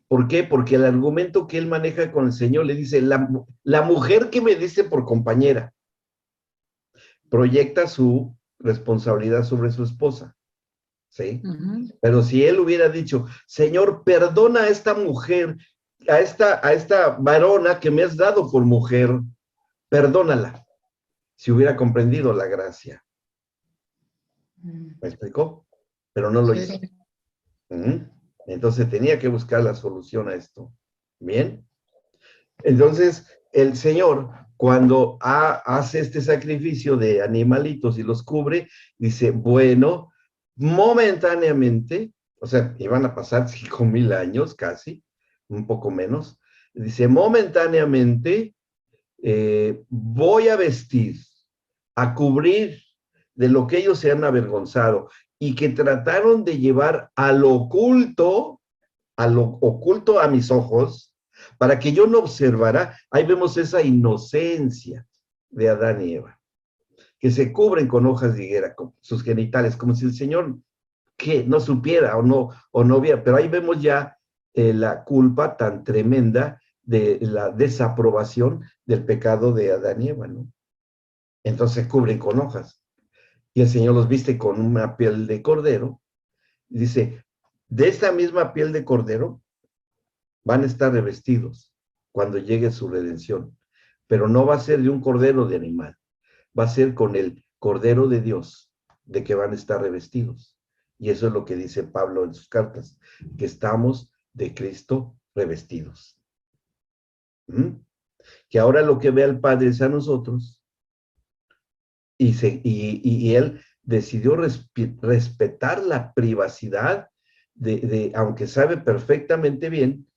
¿Por qué? Porque el argumento que él maneja con el Señor le dice, la mujer que me dice por compañera, proyecta su responsabilidad sobre su esposa, ¿sí? Pero si él hubiera dicho, Señor, perdona a esta mujer, a esta varona que me has dado por mujer, perdónala, si hubiera comprendido la gracia. ¿Me explicó? Pero no lo hizo. Entonces tenía que buscar la solución a esto. ¿Bien? Entonces, el Señor, cuando hace este sacrificio de animalitos y los cubre, dice, bueno, momentáneamente, o sea, iban a pasar 5,000 años casi, un poco menos, dice, momentáneamente voy a vestir, a cubrir de lo que ellos se han avergonzado y que trataron de llevar a lo oculto a mis ojos, para que yo no observara. Ahí vemos esa inocencia de Adán y Eva, que se cubren con hojas de higuera, con sus genitales, como si el Señor que no supiera o no viera, pero ahí vemos ya la culpa tan tremenda de la desaprobación del pecado de Adán y Eva, ¿no? Entonces se cubren con hojas, y el Señor los viste con una piel de cordero, y dice, de esta misma piel de cordero van a estar revestidos cuando llegue su redención, pero no va a ser de un cordero de animal, va a ser con el cordero de Dios, de que van a estar revestidos. Y eso es lo que dice Pablo en sus cartas, que estamos de Cristo revestidos. Que ahora lo que ve al Padre es a nosotros, y él decidió respetar la privacidad aunque sabe perfectamente bien,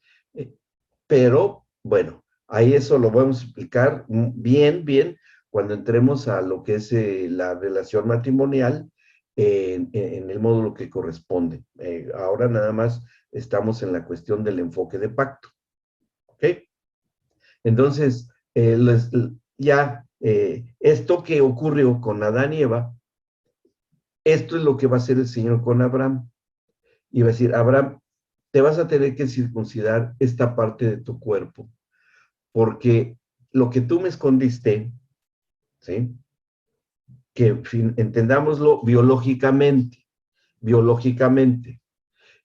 pero bueno, ahí eso lo vamos a explicar bien cuando entremos a lo que es la relación matrimonial en el módulo que corresponde. Ahora nada más estamos en la cuestión del enfoque de pacto. ¿Ok? Entonces, esto que ocurrió con Adán y Eva, esto es lo que va a hacer el Señor con Abraham. Y va a decir, Abraham, te vas a tener que circuncidar esta parte de tu cuerpo, porque lo que tú me escondiste, ¿sí? Que entendámoslo biológicamente,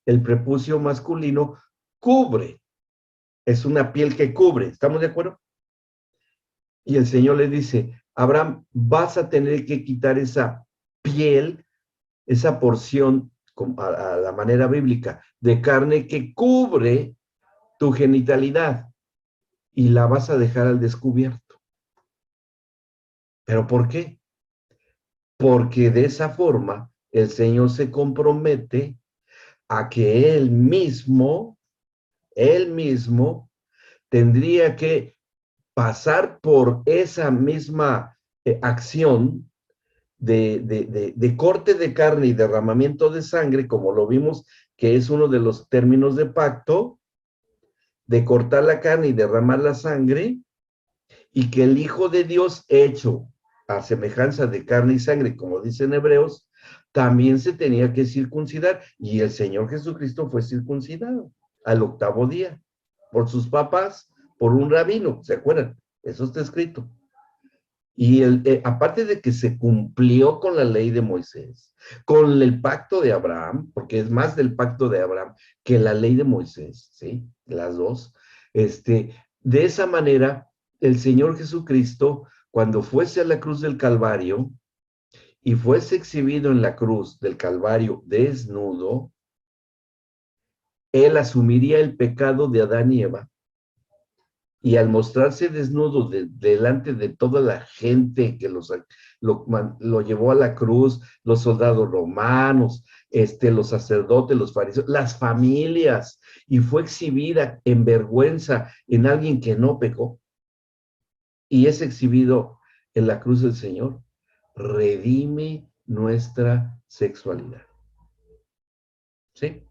el prepucio masculino cubre, es una piel que cubre, ¿estamos de acuerdo? Y el Señor le dice, Abraham, vas a tener que quitar esa piel, esa porción, a la manera bíblica, de carne que cubre tu genitalidad y la vas a dejar al descubierto. ¿Pero por qué? Porque de esa forma el Señor se compromete a que Él mismo tendría que pasar por esa misma acción de corte de carne y derramamiento de sangre, como lo vimos, que es uno de los términos de pacto, de cortar la carne y derramar la sangre, y que el Hijo de Dios hecho a semejanza de carne y sangre, como dicen Hebreos, también se tenía que circuncidar, y el Señor Jesucristo fue circuncidado al 8º día, por sus papás, por un rabino, ¿se acuerdan? Eso está escrito. Y aparte de que se cumplió con la ley de Moisés, con el pacto de Abraham, porque es más del pacto de Abraham que la ley de Moisés, ¿sí? Las dos. De esa manera, el Señor Jesucristo, cuando fuese a la cruz del Calvario y fuese exhibido en la cruz del Calvario desnudo, Él asumiría el pecado de Adán y Eva. Y al mostrarse desnudo delante de toda la gente que lo llevó a la cruz, los soldados romanos, los sacerdotes, los fariseos, las familias, y fue exhibida en vergüenza en alguien que no pecó, y es exhibido en la cruz del Señor, redime nuestra sexualidad. ¿Sí?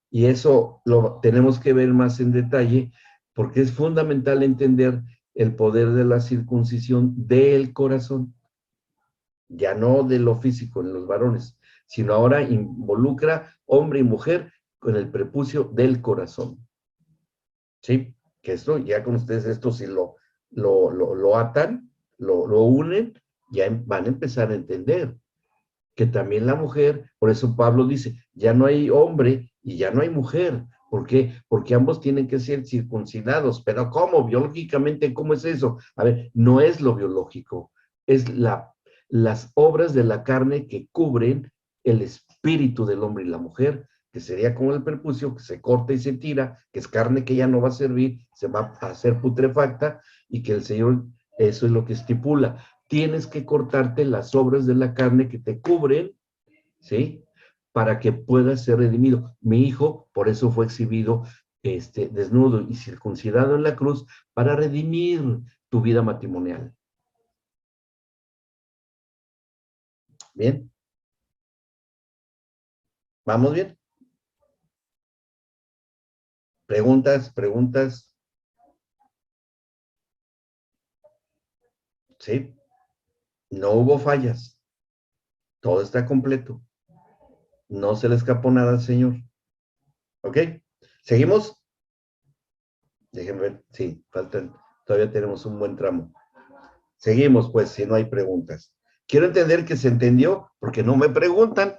Y eso lo tenemos que ver más en detalle, porque es fundamental entender el poder de la circuncisión del corazón, ya no de lo físico en los varones, sino ahora involucra hombre y mujer con el prepucio del corazón. ¿Sí? Que esto, ya con ustedes, esto si lo atan, lo unen, ya van a empezar a entender que también la mujer, por eso Pablo dice, ya no hay hombre y ya no hay mujer. ¿Por qué? Porque ambos tienen que ser circuncidados. ¿Pero cómo? Biológicamente, ¿cómo es eso? A ver, no es lo biológico, es las obras de la carne que cubren el espíritu del hombre y la mujer, que sería como el prepucio, que se corta y se tira, que es carne que ya no va a servir, se va a hacer putrefacta, y que el Señor, eso es lo que estipula. Tienes que cortarte las obras de la carne que te cubren, ¿sí? Para que puedas ser redimido. Mi hijo, por eso fue exhibido desnudo y circuncidado en la cruz, para redimir tu vida matrimonial. ¿Bien? ¿Vamos bien? ¿Preguntas? ¿Sí? No hubo fallas. Todo está completo. No se le escapó nada al Señor. ¿Ok? ¿Seguimos? Déjenme ver. Sí, todavía tenemos un buen tramo. Seguimos, pues, si no hay preguntas. Quiero entender que se entendió, porque no me preguntan.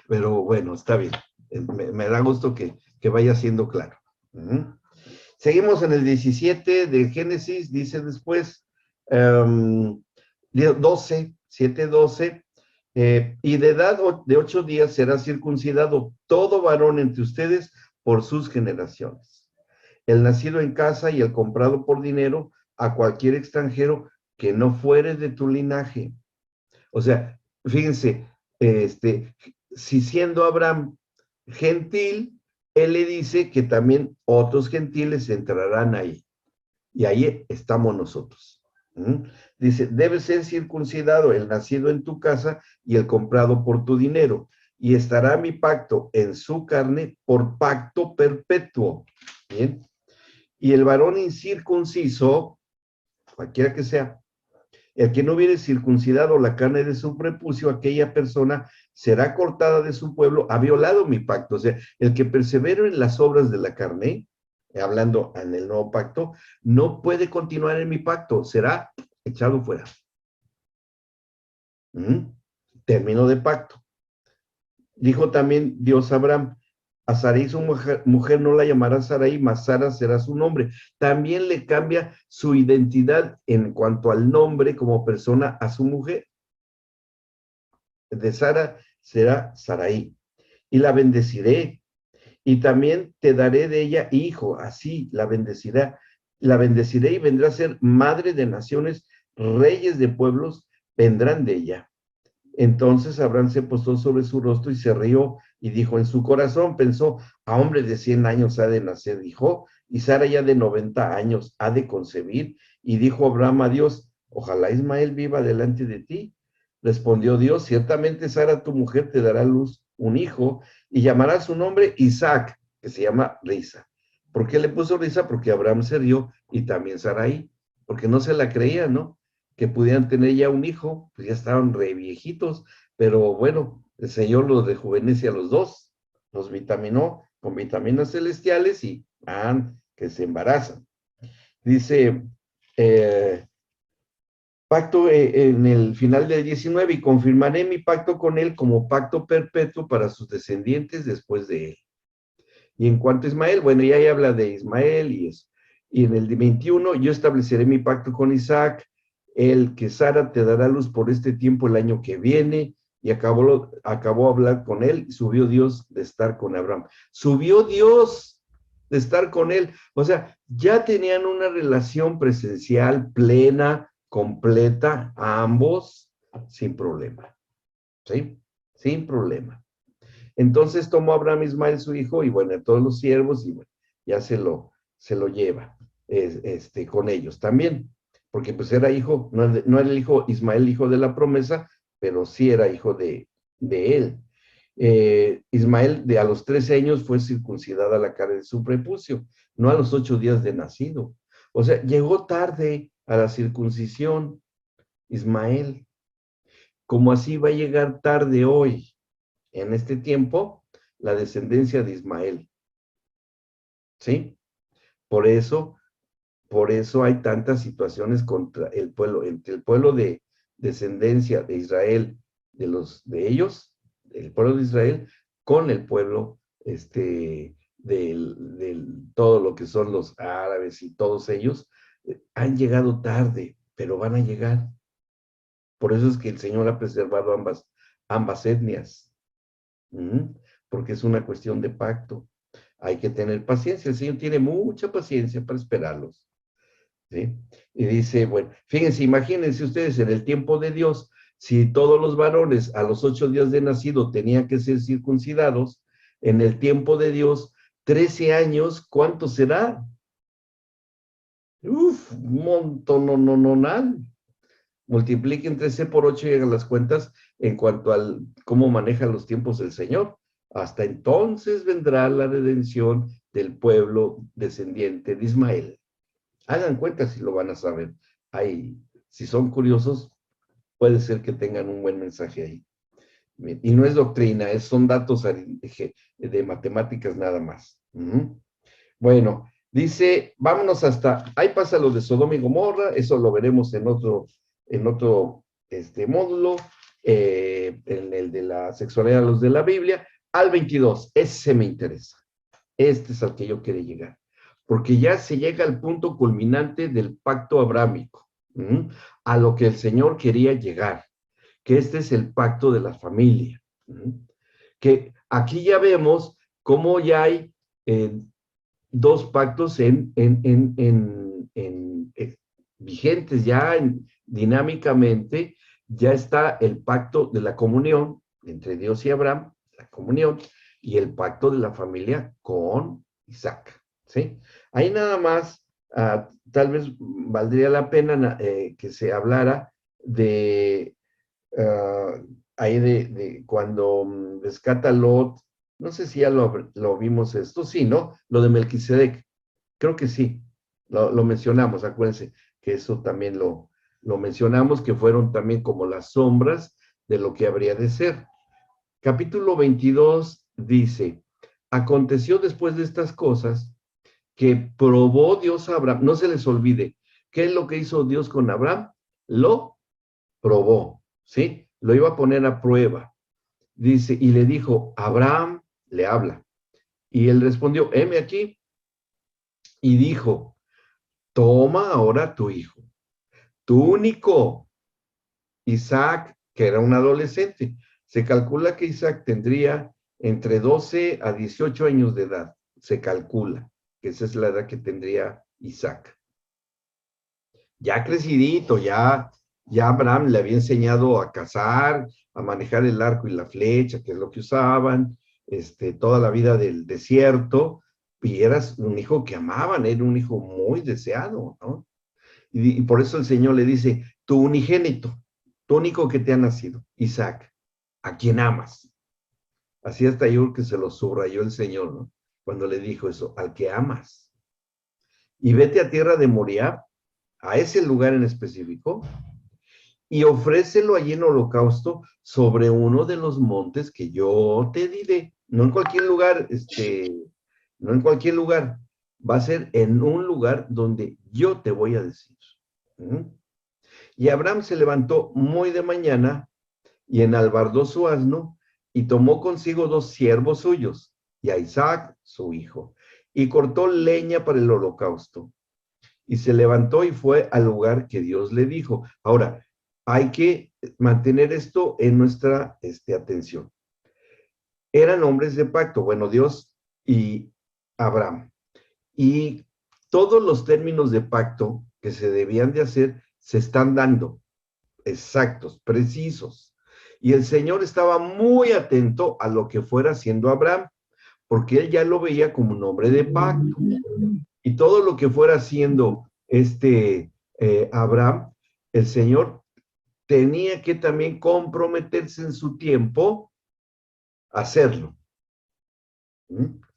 Pero bueno, está bien. Me da gusto que vaya siendo claro. Seguimos en el 17 de Génesis, dice después, 12, 7:12, y de edad de 8 días será circuncidado todo varón entre ustedes por sus generaciones. El nacido en casa y el comprado por dinero a cualquier extranjero que no fuere de tu linaje. O sea, fíjense, si siendo Abraham gentil, él le dice que también otros gentiles entrarán ahí. Y ahí estamos nosotros. Dice, debe ser circuncidado el nacido en tu casa y el comprado por tu dinero. Y estará mi pacto en su carne por pacto perpetuo. Bien. Y el varón incircunciso, cualquiera que sea, el que no hubiere circuncidado la carne de su prepucio, aquella persona será cortada de su pueblo, ha violado mi pacto. O sea, el que persevera en las obras de la carne, hablando en el nuevo pacto, no puede continuar en mi pacto, será echado fuera. Término de pacto. Dijo también Dios a Abraham, a Sarai su mujer no la llamará Sarai, mas Sara será su nombre. También le cambia su identidad en cuanto al nombre como persona a su mujer. De Sara será Sarai. Y la bendeciré. Y también te daré de ella hijo, así la bendecirá. La bendeciré y vendrá a ser madre de naciones, reyes de pueblos vendrán de ella. Entonces Abraham se postó sobre su rostro y se rió y dijo, en su corazón pensó, a hombre de 100 años ha de nacer hijo, y Sara ya de 90 años ha de concebir. Y dijo Abraham a Dios, ojalá Ismael viva delante de ti. Respondió Dios, ciertamente Sara tu mujer te dará a luz un hijo y llamará su nombre Isaac, que se llama risa. ¿Por qué le puso risa? Porque Abraham se rió y también Sarai, porque no se la creía, ¿no? Que pudieran tener ya un hijo, pues ya estaban re viejitos, pero bueno, el Señor los rejuvenece a los dos, los vitaminó con vitaminas celestiales y que se embarazan. Dice, pacto en el final del 19, y confirmaré mi pacto con él como pacto perpetuo para sus descendientes después de él. Y en cuanto a Ismael, bueno, ya ahí habla de Ismael y eso. Y en el 21, yo estableceré mi pacto con Isaac, el que Sara te dará luz por este tiempo el año que viene, y acabó a hablar con él, y subió Dios de estar con Abraham. Subió Dios de estar con él. O sea, ya tenían una relación presencial plena, completa, a ambos, sin problema. ¿Sí? Sin problema. Entonces tomó Abraham Ismael su hijo, y bueno, a todos los siervos, y bueno, ya se lo lleva con ellos también, porque pues era hijo, no era el hijo Ismael, hijo de la promesa, pero sí era hijo de él. Ismael a los 13 años fue circuncidada la carne de su prepucio, no a los 8 días de nacido. O sea, llegó tarde a la circuncisión Ismael, como así va a llegar tarde hoy, en este tiempo, la descendencia de Ismael. ¿Sí? Por eso hay tantas situaciones contra el pueblo, entre el pueblo de descendencia de Israel, de ellos, el pueblo de Israel, con el pueblo todo lo que son los árabes y todos ellos, han llegado tarde, pero van a llegar. Por eso es que el Señor ha preservado ambas etnias, porque es una cuestión de pacto. Hay que tener paciencia, el Señor tiene mucha paciencia para esperarlos. ¿Sí? Y dice, bueno, fíjense, imagínense ustedes en el tiempo de Dios, si todos los varones a los 8 días de nacido tenían que ser circuncidados, en el tiempo de Dios, 13 años, ¿cuánto será? Uf, un montón, no. Multipliquen 13 por 8 y hagan las cuentas en cuanto a cómo maneja los tiempos el Señor. Hasta entonces vendrá la redención del pueblo descendiente de Ismael. Hagan cuenta si lo van a saber. Si son curiosos, puede ser que tengan un buen mensaje ahí. Y no es doctrina, son datos de matemáticas nada más. Bueno, dice, vámonos ahí pasa lo de Sodoma y Gomorra, eso lo veremos en otro módulo, en el de la sexualidad de los de la Biblia, al 22, ese me interesa. Este es al que yo quería llegar, porque ya se llega al punto culminante del pacto abrámico, a lo que el Señor quería llegar, que este es el pacto de la familia, que aquí ya vemos cómo ya hay dos pactos vigentes ya dinámicamente ya está el pacto de la comunión entre Dios y Abraham, la comunión, y el pacto de la familia con Isaac, ¿sí? Ahí nada más, tal vez valdría la pena que se hablara de, ahí de cuando rescata Lot, no sé si ya lo vimos esto, sí, ¿no? Lo de Melquisedec, creo que sí, lo mencionamos, acuérdense que eso también lo mencionamos, que fueron también como las sombras de lo que habría de ser. Capítulo 22 dice, aconteció después de estas cosas que probó Dios a Abraham, no se les olvide, ¿qué es lo que hizo Dios con Abraham? Lo probó, ¿sí? Lo iba a poner a prueba. Dice, y le dijo, Abraham le habla. Y él respondió, heme aquí. Y dijo, toma ahora tu hijo, tu único, Isaac, que era un adolescente. Se calcula que Isaac tendría entre 12 a 18 años de edad. Se calcula que esa es la edad que tendría Isaac. Ya crecidito, ya Abraham le había enseñado a cazar, a manejar el arco y la flecha, que es lo que usaban, toda la vida del desierto, y era un hijo que amaban, era un hijo muy deseado, ¿no? Y por eso el Señor le dice, tu unigénito, tu único que te ha nacido, Isaac, a quien amas. Así hasta yo creo que se lo subrayó el Señor, ¿no? Cuando le dijo eso, al que amas. Y vete a tierra de Moriah, a ese lugar en específico, y ofrécelo allí en holocausto sobre uno de los montes que yo te diré. No en cualquier lugar, no en cualquier lugar. Va a ser en un lugar donde yo te voy a decir. Y Abraham se levantó muy de mañana y enalbardó su asno y tomó consigo 2 siervos suyos y a Isaac, su hijo, y cortó leña para el holocausto. Y se levantó y fue al lugar que Dios le dijo. Ahora, hay que mantener esto en nuestra atención. Eran hombres de pacto, bueno, Dios y Abraham. Y todos los términos de pacto que se debían de hacer se están dando, exactos, precisos. Y el Señor estaba muy atento a lo que fuera haciendo Abraham, porque él ya lo veía como un hombre de pacto. Y todo lo que fuera haciendo Abraham, el Señor tenía que también comprometerse en su tiempo a hacerlo.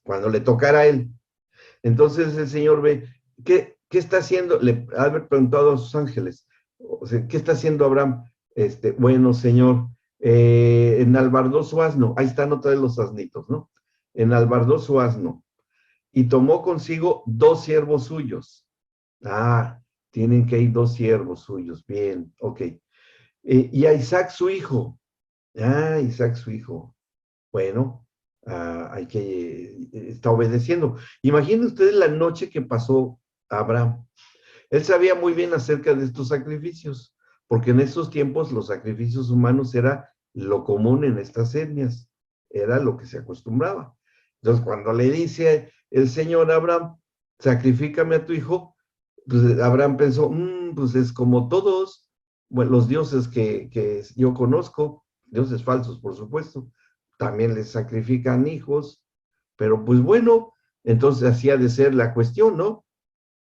Cuando le tocara a él. Entonces el Señor ve, ¿qué está haciendo? Le ha preguntado a sus ángeles, o sea, ¿qué está haciendo Abraham? Bueno, Señor, enalbardó su asno, ahí están otra vez los asnitos, ¿no? Enalbardó su asno y tomó consigo 2 siervos suyos. Tienen que ir 2 siervos suyos, bien, ok. Y a Isaac su hijo. Isaac su hijo. Bueno, está obedeciendo. Imaginen ustedes la noche que pasó Abraham. Él sabía muy bien acerca de estos sacrificios, porque en esos tiempos los sacrificios humanos era lo común en estas etnias, era lo que se acostumbraba. Entonces, cuando le dice el Señor a Abraham, sacrifícame a tu hijo, pues Abraham pensó, pues es como todos, bueno, los dioses que yo conozco, dioses falsos, por supuesto, también les sacrifican hijos, pero pues bueno, entonces hacía de ser la cuestión, ¿no?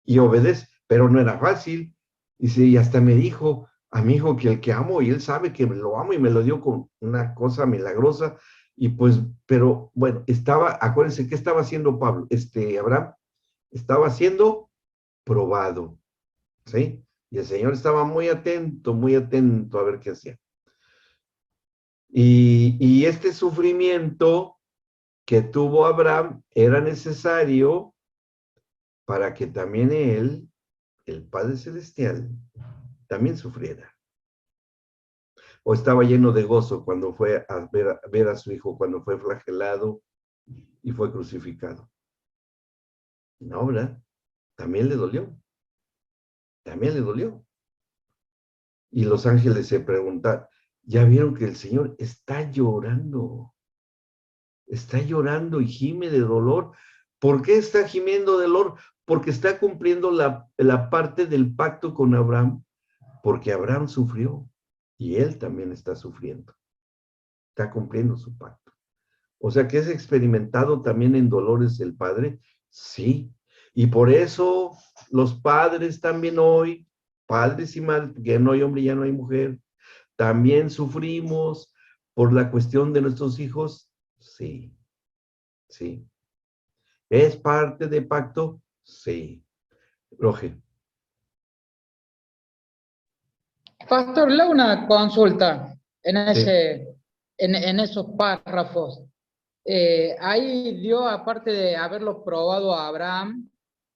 Y obedece, pero no era fácil. Y hasta me dijo a mi hijo que el que amo, y él sabe que lo amo y me lo dio con una cosa milagrosa, y pues, pero bueno, acuérdense, ¿qué estaba haciendo Abraham? Estaba siendo probado, ¿sí? Y el Señor estaba muy atento a ver qué hacía. Y este sufrimiento que tuvo Abraham era necesario para que también él, el Padre Celestial, también sufriera. O estaba lleno de gozo cuando fue a ver a su hijo, cuando fue flagelado y fue crucificado. No, ¿verdad? También le dolió. También le dolió. Y los ángeles se preguntaron, ya vieron que el Señor está llorando y gime de dolor. ¿Por qué está gimiendo de dolor? Porque está cumpliendo la parte del pacto con Abraham, porque Abraham sufrió y él también está sufriendo. Está cumpliendo su pacto. O sea que es experimentado también en dolores el Padre, sí. Y por eso los padres también hoy, padres y madres, porque ya no hay hombre, ya no hay mujer, también sufrimos por la cuestión de nuestros hijos, sí, sí. ¿Es parte del pacto? Sí. Roge. Pastor, le hago una consulta en Sí. en esos párrafos. Ahí Dios, aparte de haberlo probado a Abraham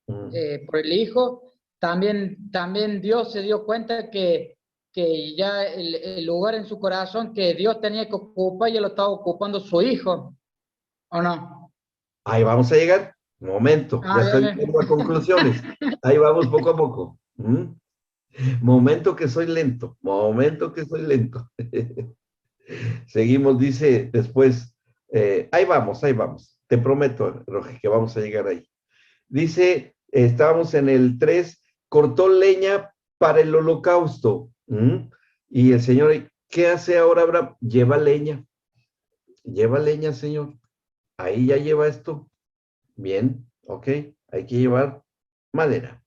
por el hijo, también Dios se dio cuenta que ya el lugar en su corazón que Dios tenía que ocupar, ya lo estaba ocupando su hijo, ¿o no? Ahí vamos a llegar. Momento, ya Ah, estoy bien, llegando a conclusiones. Ahí vamos poco a poco. Momento que soy lento, momento que soy lento. Seguimos, dice después, ahí vamos, ahí vamos. Te prometo, Roge, que vamos a llegar ahí. Dice, estábamos en el 3, cortó leña para el holocausto. Y el Señor, ¿qué hace ahora Abraham? Lleva leña, Señor. Ahí ya lleva esto. Bien, ok, hay que llevar madera.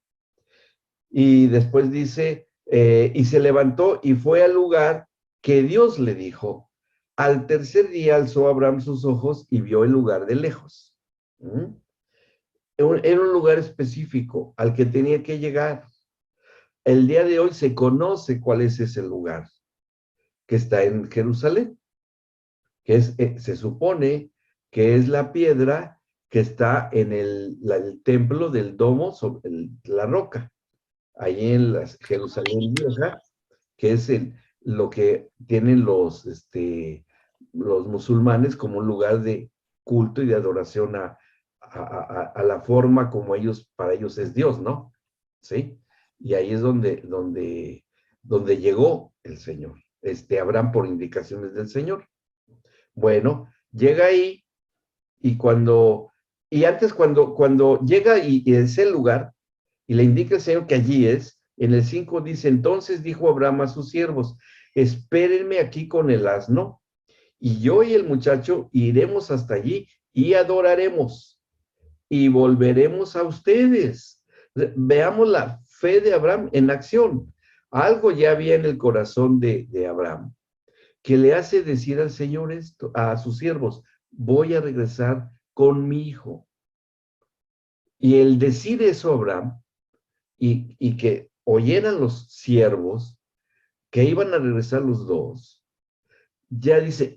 Y después dice, y se levantó y fue al lugar que Dios le dijo. Al tercer día alzó Abraham sus ojos y vio el lugar de lejos. Era un lugar específico al que tenía que llegar. El día de hoy se conoce cuál es ese lugar, que está en Jerusalén, que es, se supone que es la piedra que está en el templo del domo sobre la roca, ahí en la Jerusalén vieja, que es lo que tienen los musulmanes como un lugar de culto y de adoración a la forma como para ellos es Dios, ¿no? ¿Sí? Y ahí es donde llegó el Señor, Abraham por indicaciones del Señor. Bueno, llega ahí y antes cuando llega y es el lugar, y le indica el Señor que allí es, en el 5 dice, entonces dijo Abraham a sus siervos, espérenme aquí con el asno, y yo y el muchacho iremos hasta allí y adoraremos, y volveremos a ustedes. Veamos la fe de Abraham en acción. Algo ya había en el corazón de Abraham, que le hace decir al Señor esto, a sus siervos, voy a regresar con mi hijo. Y el decir eso a Abraham, y que oyeran los siervos que iban a regresar los dos, ya dice,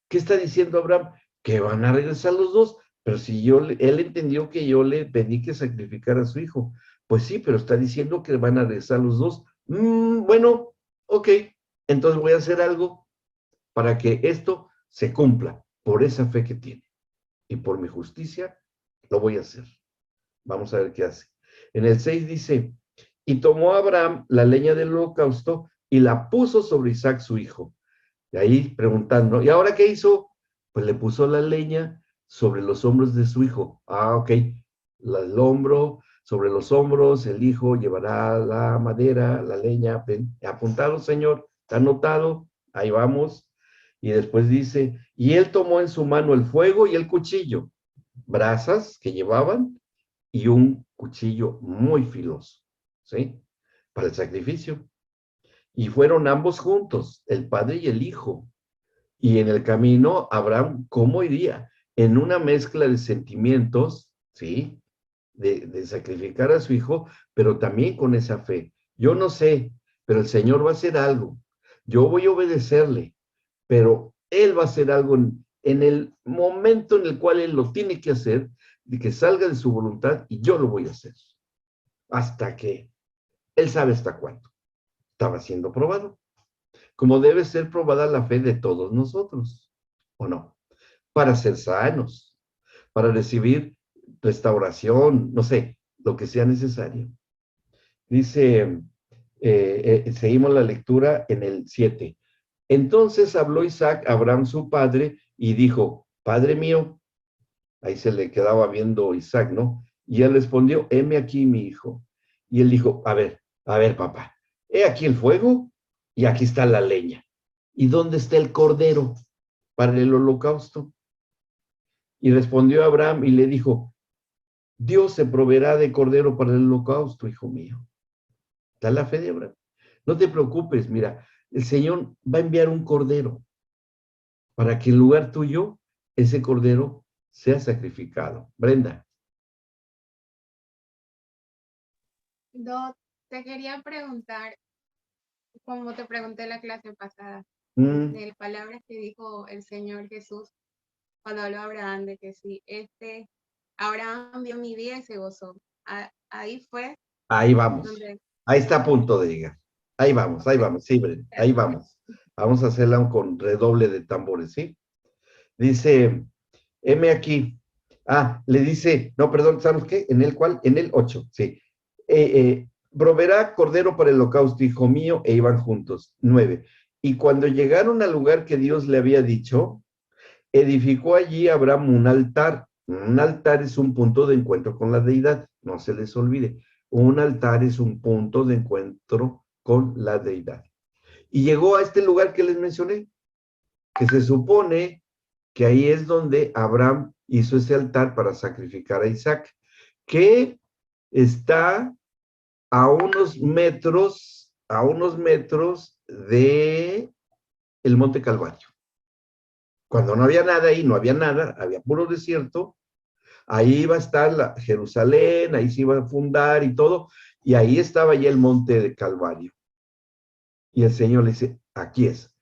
¿qué está diciendo Abraham? Que van a regresar los dos, pero si él entendió que yo le pedí que sacrificara a su hijo, pues sí, pero está diciendo que van a regresar los dos. Bueno, ok, entonces voy a hacer algo para que esto se cumpla por esa fe que tiene y por mi justicia, lo voy a hacer. Vamos a ver qué hace. En el 6 dice, y tomó Abraham la leña del holocausto y la puso sobre Isaac su hijo. Y ahí preguntando, ¿y ahora qué hizo? Pues le puso la leña sobre los hombros de su hijo. Ok, el hombro, sobre los hombros, el hijo llevará la madera, la leña. Apuntado, Señor, está anotado, ahí vamos. Y después dice, y él tomó en su mano el fuego y el cuchillo, brasas que llevaban, y un cuchillo muy filoso, ¿sí? Para el sacrificio. Y fueron ambos juntos, el padre y el hijo. Y en el camino, Abraham, ¿cómo iría? En una mezcla de sentimientos, ¿sí? De sacrificar a su hijo, pero también con esa fe. Yo no sé, pero el Señor va a hacer algo. Yo voy a obedecerle, pero Él va a hacer algo en el momento en el cual Él lo tiene que hacer, de que salga de su voluntad y yo lo voy a hacer. Hasta que Él sabe hasta cuándo. Estaba siendo probado. Como debe ser probada la fe de todos nosotros, ¿o no? Para ser sanos, para recibir restauración, no sé, lo que sea necesario. Dice, seguimos la lectura en el 7. Entonces habló Isaac a Abraham su padre y dijo, Padre mío, ahí se le quedaba viendo Isaac, ¿no? Y él respondió, heme aquí mi hijo. Y él dijo, a ver, papá, he aquí el fuego y aquí está la leña. ¿Y dónde está el cordero para el holocausto? Y respondió Abraham y le dijo, Dios se proveerá de cordero para el holocausto, hijo mío. Está la fe de Abraham. No te preocupes, mira, el Señor va a enviar un cordero para que en lugar tuyo, ese cordero sea sacrificado. Brenda. Te quería preguntar, como te pregunté la clase pasada, de las palabras que dijo el Señor Jesús cuando habló a Abraham, de que si Abraham vio mi día y se gozó. Ahí fue. Ahí vamos. Donde... Ahí está a punto de llegar. Ahí vamos, sí, Brenda, ahí vamos. Vamos a hacerla con redoble de tambores, ¿sí? Dice, heme aquí. Le dice, no, perdón, ¿sabes qué? ¿En el cuál? En el 8, sí. Proveerá cordero para el holocausto, hijo mío, e iban juntos. 9. Y cuando llegaron al lugar que Dios le había dicho, edificó allí Abraham un altar. Un altar es un punto de encuentro con la deidad, no se les olvide. Un altar es un punto de encuentro con la deidad. Y llegó a este lugar que les mencioné, que se supone que ahí es donde Abraham hizo ese altar para sacrificar a Isaac, que está a unos metros de el Monte Calvario. Cuando no había nada ahí, no había nada, había puro desierto, ahí iba a estar Jerusalén, ahí se iba a fundar y todo, y ahí estaba ya el Monte de Calvario. Y el Señor le dice, aquí es.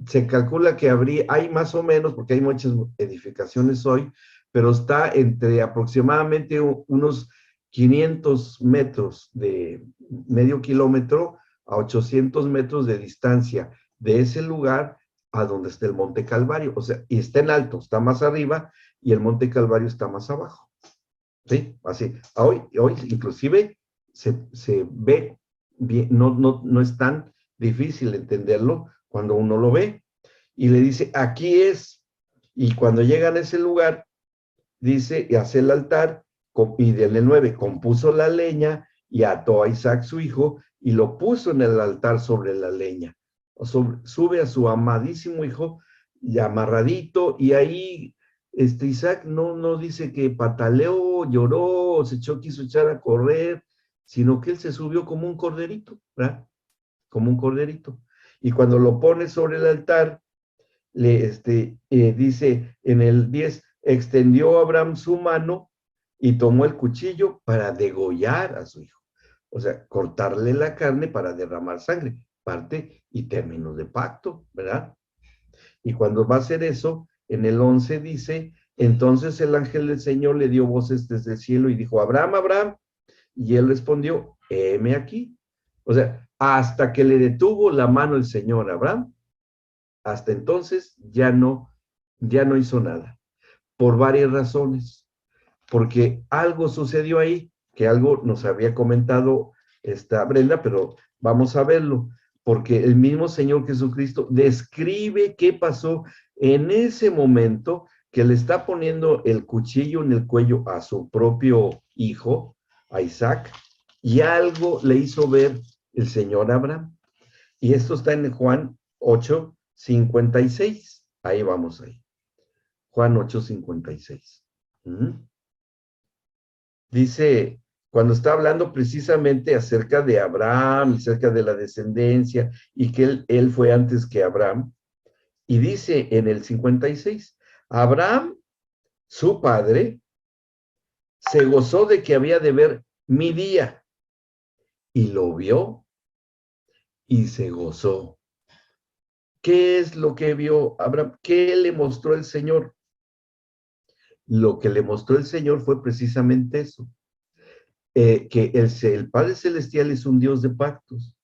Se calcula que hay más o menos, porque hay muchas edificaciones hoy, pero está entre aproximadamente unos 500 metros de medio kilómetro a 800 metros de distancia de ese lugar a donde está el Monte Calvario. O sea, y está en alto, está más arriba, y el Monte Calvario está más abajo. ¿Sí? Así. Hoy inclusive, se ve bien, no es tan difícil entenderlo cuando uno lo ve. Y le dice, aquí es. Y cuando llegan a ese lugar, dice, y hace el altar, y en el 9, compuso la leña y ató a Isaac su hijo y lo puso en el altar sobre la leña. Sube a su amadísimo hijo y amarradito, y ahí Isaac no dice que pataleó, lloró, quiso echar a correr, sino que él se subió como un corderito, ¿verdad? Como un corderito. Y cuando lo pone sobre el altar, dice en el 10, extendió Abraham su mano y tomó el cuchillo para degollar a su hijo. O sea, cortarle la carne para derramar sangre, parte y términos de pacto, ¿verdad? Y cuando va a hacer eso, en el 11 dice, entonces el ángel del Señor le dio voces desde el cielo y dijo, Abraham, Abraham, y él respondió, heme aquí. O sea, hasta que le detuvo la mano el Señor a Abraham, hasta entonces ya no hizo nada, por varias razones, porque algo sucedió ahí, que algo nos había comentado esta Brenda, pero vamos a verlo, porque el mismo Señor Jesucristo describe qué pasó en ese momento que le está poniendo el cuchillo en el cuello a su propio hijo, a Isaac, y algo le hizo ver el Señor Abraham. Y esto está en Juan 8:56. Ahí vamos ahí. Juan 8:56. Dice, cuando está hablando precisamente acerca de Abraham, acerca de la descendencia, y que él fue antes que Abraham, y dice en el 56, Abraham, su padre, se gozó de que había de ver mi día, y lo vio, y se gozó. ¿Qué es lo que vio Abraham? ¿Qué le mostró el Señor? Lo que le mostró el Señor fue precisamente eso, que el Padre Celestial es un Dios de pactos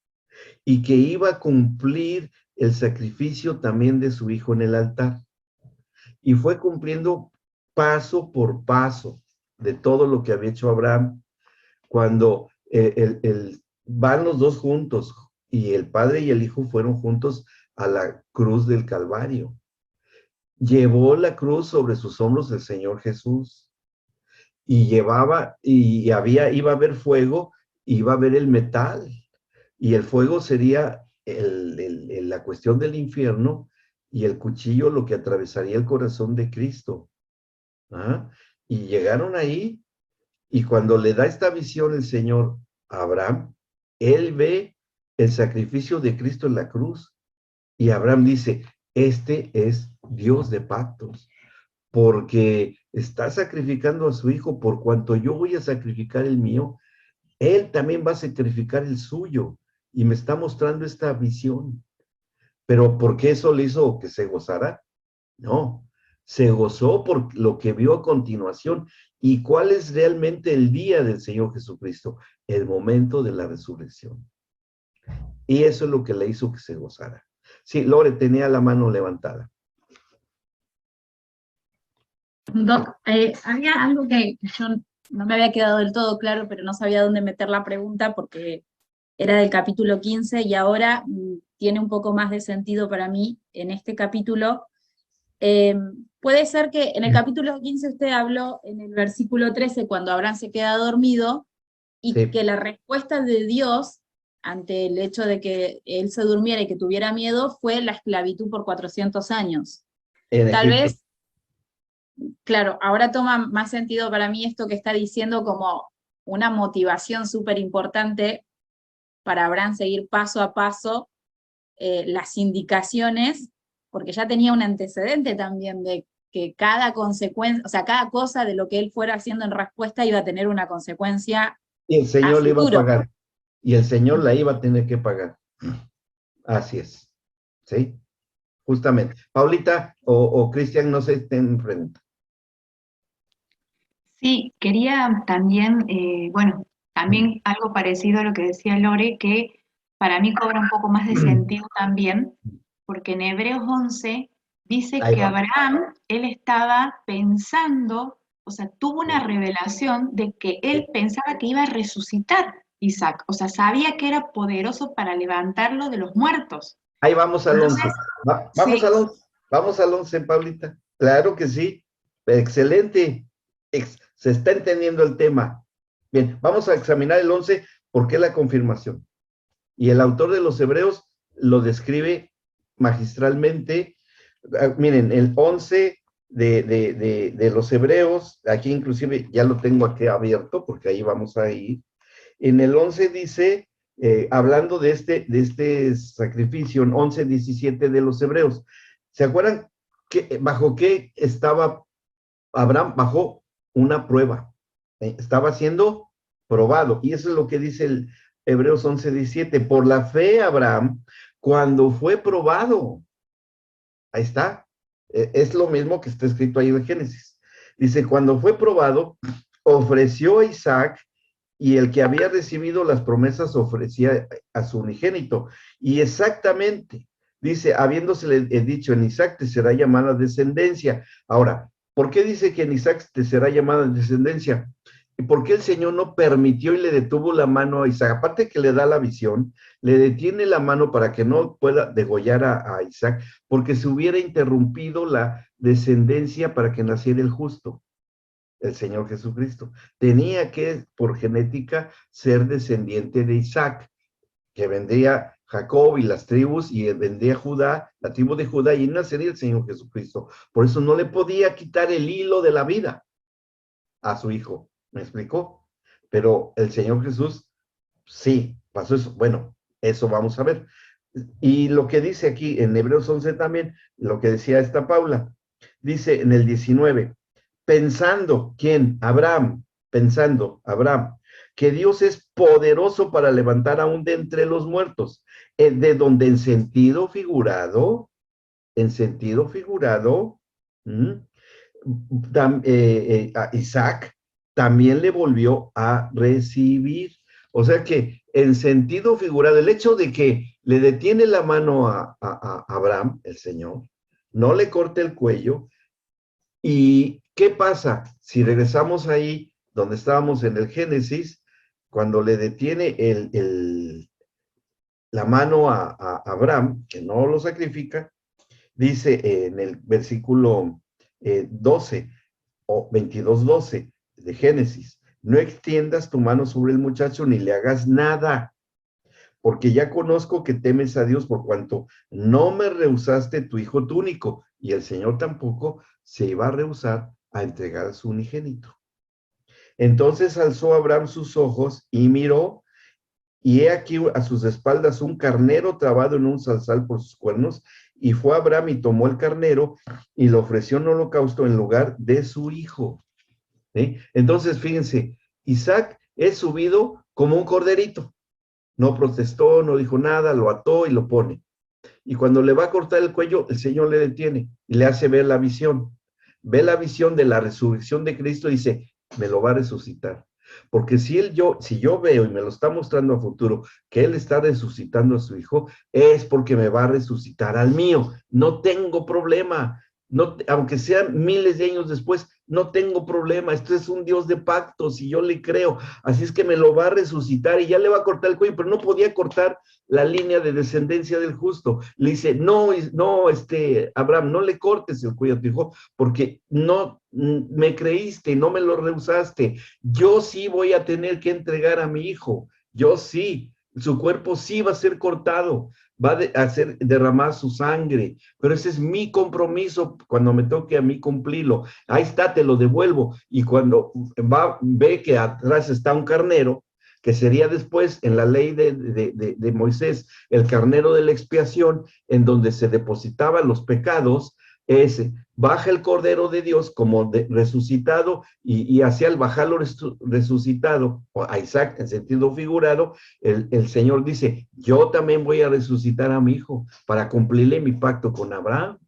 y que iba a cumplir el sacrificio también de su Hijo en el altar. Y fue cumpliendo paso por paso de todo lo que había hecho Abraham. Cuando van los dos juntos y el Padre y el Hijo fueron juntos a la cruz del Calvario. Llevó la cruz sobre sus hombros el Señor Jesús y iba a haber fuego, iba a haber el metal, y el fuego sería la cuestión del infierno, y el cuchillo lo que atravesaría el corazón de Cristo. ¿Ah? Y llegaron ahí, y cuando le da esta visión el Señor a Abraham, él ve el sacrificio de Cristo en la cruz, y Abraham dice, este es Dios de pactos, porque está sacrificando a su hijo, por cuanto yo voy a sacrificar el mío, él también va a sacrificar el suyo, y me está mostrando esta visión. Pero ¿por qué eso le hizo que se gozara? No, se gozó por lo que vio a continuación. ¿Y cuál es realmente el día del Señor Jesucristo? El momento de la resurrección. Y eso es lo que le hizo que se gozara. Sí, Lore tenía la mano levantada. Doc, había algo que yo no me había quedado del todo claro, pero no sabía dónde meter la pregunta porque era del capítulo 15 y ahora tiene un poco más de sentido para mí en este capítulo. Puede ser que en el capítulo 15 usted habló en el versículo 13 cuando Abraham se queda dormido y Sí. que la respuesta de Dios ante el hecho de que él se durmiera y que tuviera miedo fue la esclavitud por 400 años. En Tal Egipto. vez, claro, ahora toma más sentido para mí esto que está diciendo como una motivación súper importante para Abraham seguir paso a paso las indicaciones, porque ya tenía un antecedente también de que cada consecuencia, o sea, cada cosa de lo que él fuera haciendo en respuesta iba a tener una consecuencia Y el Señor a le iba a futuro. pagar. Y el Señor la iba a tener que pagar. Así es. ¿Sí? Justamente. Paulita o Cristian, no sé, ten pregunta. Sí, quería también, bueno, también algo parecido a lo que decía Lore, que para mí cobra un poco más de sentido también, porque en Hebreos 11 dice Ahí que va. Abraham, él estaba pensando, o sea, tuvo una revelación de que él pensaba que iba a resucitar Isaac, o sea, sabía que era poderoso para levantarlo de los muertos. Ahí vamos al 11. Entonces, Vamos sí, al 11. Vamos al 11, Paulita. Claro que sí. Excelente. Se está entendiendo el tema. Bien, vamos a examinar el 11 porque es la confirmación. Y el autor de los Hebreos lo describe magistralmente. Miren, el 11 de los Hebreos, aquí inclusive ya lo tengo aquí abierto porque ahí vamos a ir. En el 11 dice, hablando de este sacrificio, en 11:17 de los Hebreos, ¿se acuerdan bajo qué estaba Abraham? Bajo una prueba. Estaba siendo probado. Y eso es lo que dice el Hebreos 11:17. Por la fe, Abraham, cuando fue probado, ahí está. Es lo mismo que está escrito ahí en Génesis. Dice, cuando fue probado, ofreció a Isaac, y el que había recibido las promesas ofrecía a su unigénito. Y exactamente, dice, habiéndosele dicho, en Isaac te será llamada descendencia. Ahora, ¿por qué dice que en Isaac te será llamada descendencia? ¿Y por qué el Señor no permitió y le detuvo la mano a Isaac? Aparte que le da la visión, le detiene la mano para que no pueda degollar a Isaac, porque se hubiera interrumpido la descendencia para que naciera el justo, el Señor Jesucristo. Tenía que, por genética, ser descendiente de Isaac, que vendría Jacob y las tribus, y vendría Judá, la tribu de Judá, y nacería el Señor Jesucristo. Por eso no le podía quitar el hilo de la vida a su hijo. ¿Me explicó? Pero el Señor Jesús, sí, pasó eso. Bueno, eso vamos a ver. Y lo que dice aquí en Hebreos 11 también, lo que decía esta Paula, dice en el 19, pensando, ¿quién? Abraham, pensando, Abraham, que Dios es poderoso para levantar aún de entre los muertos, de donde en sentido figurado, a Isaac también le volvió a recibir. O sea que en sentido figurado, el hecho de que le detiene la mano a Abraham, el Señor, no le corte el cuello. ¿Y qué pasa? Si regresamos ahí donde estábamos en el Génesis, cuando le detiene la mano a Abraham, que no lo sacrifica, dice en el versículo 12 o 22:12 de Génesis, no extiendas tu mano sobre el muchacho ni le hagas nada, porque ya conozco que temes a Dios por cuanto no me rehusaste tu hijo tu único, y el Señor tampoco se iba a rehusar a entregar a su unigénito. Entonces alzó Abraham sus ojos y miró, y he aquí a sus espaldas un carnero trabado en un zarzal por sus cuernos, y fue Abraham y tomó el carnero y lo ofreció en holocausto en lugar de su hijo. ¿Sí? Entonces, fíjense, Isaac es subido como un corderito. No protestó, no dijo nada, lo ató y lo pone. Y cuando le va a cortar el cuello, el Señor le detiene y le hace ver la visión. Ve la visión de la resurrección de Cristo y dice, me lo va a resucitar. Porque si yo veo y me lo está mostrando a futuro que Él está resucitando a su hijo, es porque me va a resucitar al mío. No tengo problema. No, aunque sean miles de años después, no tengo problema. Esto es un Dios de pactos y yo le creo. Así es que me lo va a resucitar y ya le va a cortar el cuello, pero no podía cortar la línea de descendencia del justo. Le dice, no, Abraham, no le cortes el cuello a tu hijo, porque no me creíste, no me lo rehusaste. Yo sí voy a tener que entregar a mi hijo. Yo sí. Su cuerpo sí va a ser cortado, va a hacer derramar su sangre, pero ese es mi compromiso cuando me toque a mí cumplirlo. Ahí está, te lo devuelvo. Y cuando ve que atrás está un carnero, que sería después en la ley de Moisés, el carnero de la expiación, en donde se depositaban los pecados, baja el Cordero de Dios como resucitado y hacia el bajarlo resucitado, a Isaac en sentido figurado, el Señor dice, yo también voy a resucitar a mi hijo para cumplirle mi pacto con Abraham.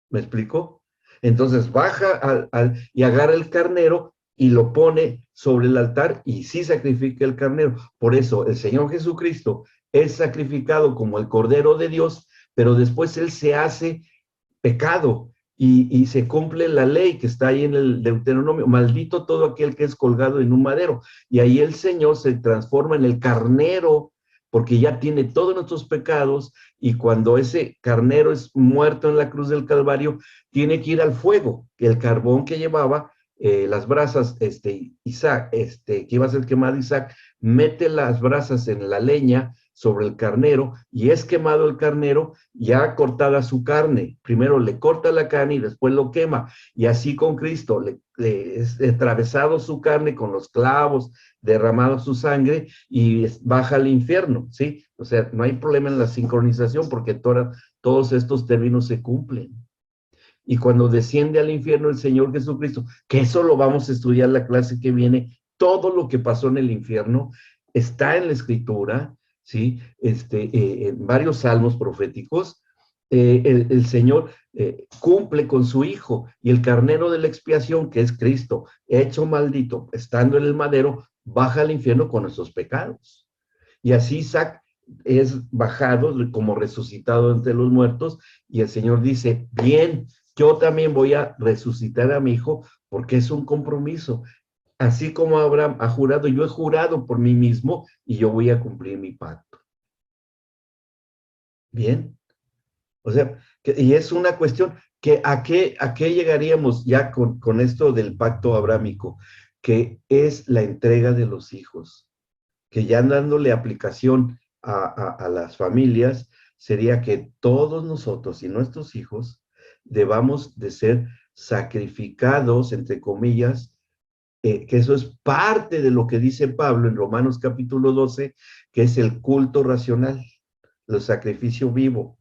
¿Me explico? Entonces baja y agarra el carnero y lo pone sobre el altar y sí sacrifica el carnero. Por eso el Señor Jesucristo es sacrificado como el Cordero de Dios, pero después Él se hace pecado y se cumple la ley que está ahí en el Deuteronomio, maldito todo aquel que es colgado en un madero, y ahí el Señor se transforma en el carnero, porque ya tiene todos nuestros pecados, y cuando ese carnero es muerto en la cruz del Calvario, tiene que ir al fuego, que el carbón que llevaba, las brasas, Isaac, que iba a ser quemado Isaac, mete las brasas en la leña, sobre el carnero, y es quemado el carnero, ya cortada su carne. Primero le corta la carne y después lo quema. Y así con Cristo, le es atravesado su carne con los clavos, derramado su sangre, y baja al infierno, ¿sí? O sea, no hay problema en la sincronización, porque todos estos términos se cumplen. Y cuando desciende al infierno el Señor Jesucristo, que eso lo vamos a estudiar la clase que viene, todo lo que pasó en el infierno está en la Escritura, ¿sí? En varios salmos proféticos, el Señor cumple con su Hijo, y el carnero de la expiación, que es Cristo, hecho maldito, estando en el madero, baja al infierno con nuestros pecados. Y así Isaac es bajado como resucitado entre los muertos, y el Señor dice, bien, yo también voy a resucitar a mi hijo, porque es un compromiso. Así como Abraham ha jurado, yo he jurado por mí mismo y yo voy a cumplir mi pacto. Bien. O sea, y es una cuestión que ¿a qué llegaríamos ya con esto del pacto abrámico? Que es la entrega de los hijos. Que ya dándole aplicación a las familias, sería que todos nosotros y nuestros hijos debamos de ser sacrificados, entre comillas, que eso es parte de lo que dice Pablo en Romanos capítulo 12, que es el culto racional, el sacrificio vivo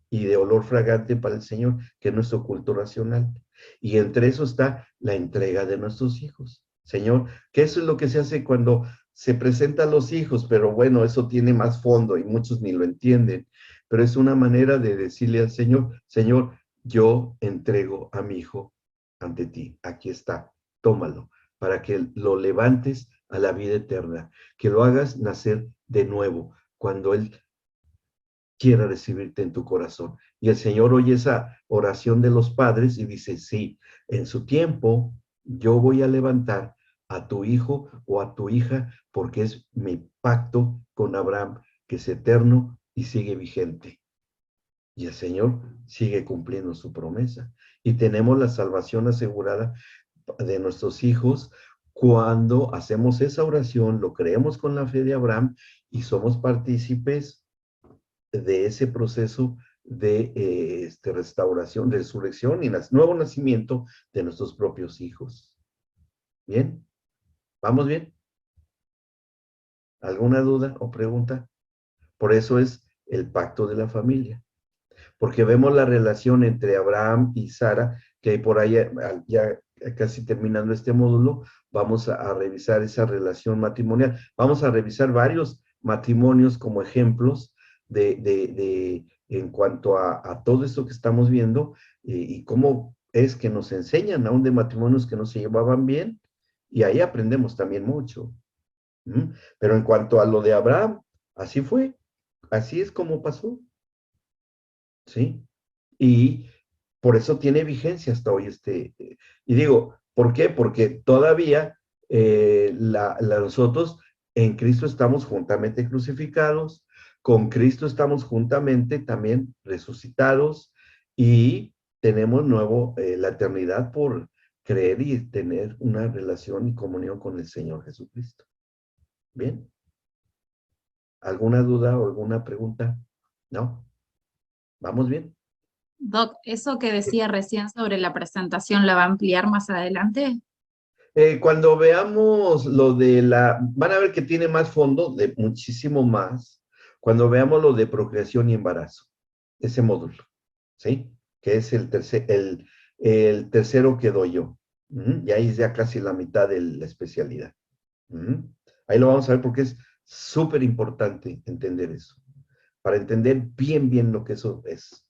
y de olor fragante para el Señor, que es nuestro culto racional. Y entre eso está la entrega de nuestros hijos. Señor, que eso es lo que se hace cuando se presentan los hijos, pero bueno, eso tiene más fondo y muchos ni lo entienden, pero es una manera de decirle al Señor, Señor, yo entrego a mi hijo ante ti, aquí está, tómalo, para que lo levantes a la vida eterna, que lo hagas nacer de nuevo, cuando Él quiera recibirte en tu corazón. Y el Señor oye esa oración de los padres y dice, sí, en su tiempo yo voy a levantar a tu hijo o a tu hija, porque es mi pacto con Abraham, que es eterno y sigue vigente. Y el Señor sigue cumpliendo su promesa. Y tenemos la salvación asegurada de nuestros hijos, cuando hacemos esa oración, lo creemos con la fe de Abraham y somos partícipes de ese proceso de restauración, de resurrección y nuevo nacimiento de nuestros propios hijos. ¿Bien? ¿Vamos bien? ¿Alguna duda o pregunta? Por eso es el pacto de la familia. Porque vemos la relación entre Abraham y Sara, que hay por ahí, ya casi terminando este módulo, vamos a revisar esa relación matrimonial. Vamos a revisar varios matrimonios como ejemplos en cuanto a todo esto que estamos viendo y cómo es que nos enseñan aún de matrimonios que no se llevaban bien, y ahí aprendemos también mucho. Pero en cuanto a lo de Abraham, así fue, así es como pasó. ¿Sí? Y por eso tiene vigencia hasta hoy y digo, ¿por qué? Porque todavía nosotros en Cristo estamos juntamente crucificados, con Cristo estamos juntamente también resucitados y tenemos la eternidad por creer y tener una relación y comunión con el Señor Jesucristo. ¿Bien? ¿Alguna duda o alguna pregunta? ¿No? ¿Vamos bien? Doc, ¿eso que decía recién sobre la presentación la va a ampliar más adelante? Cuando veamos lo de van a ver que tiene más fondo, de muchísimo más, cuando veamos lo de procreación y embarazo, ese módulo, ¿sí? Que es el tercero que doy yo. Y ahí es ya casi la mitad de la especialidad. Ahí lo vamos a ver porque es súper importante entender eso, para entender bien, bien lo que eso es.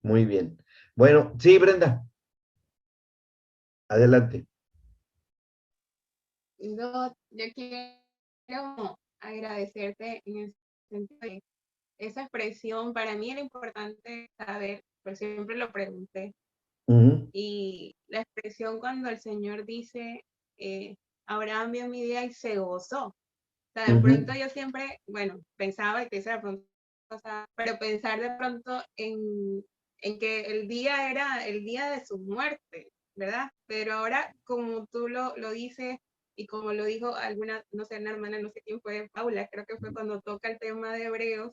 Muy bien. Bueno, sí, Brenda. Adelante. Yo quiero agradecerte en el sentido de esa expresión. Para mí era importante saber, pues siempre lo pregunté. Y la expresión cuando el Señor dice, Abraham vio mi día y se gozó. O sea, de pronto yo siempre, bueno, pensaba que esa de pronto, pero pensar de pronto en que el día era el día de su muerte, ¿verdad? Pero ahora, como tú lo dices, y como lo dijo alguna, no sé, una hermana, no sé quién fue, Paula, creo que fue cuando toca el tema de Hebreos,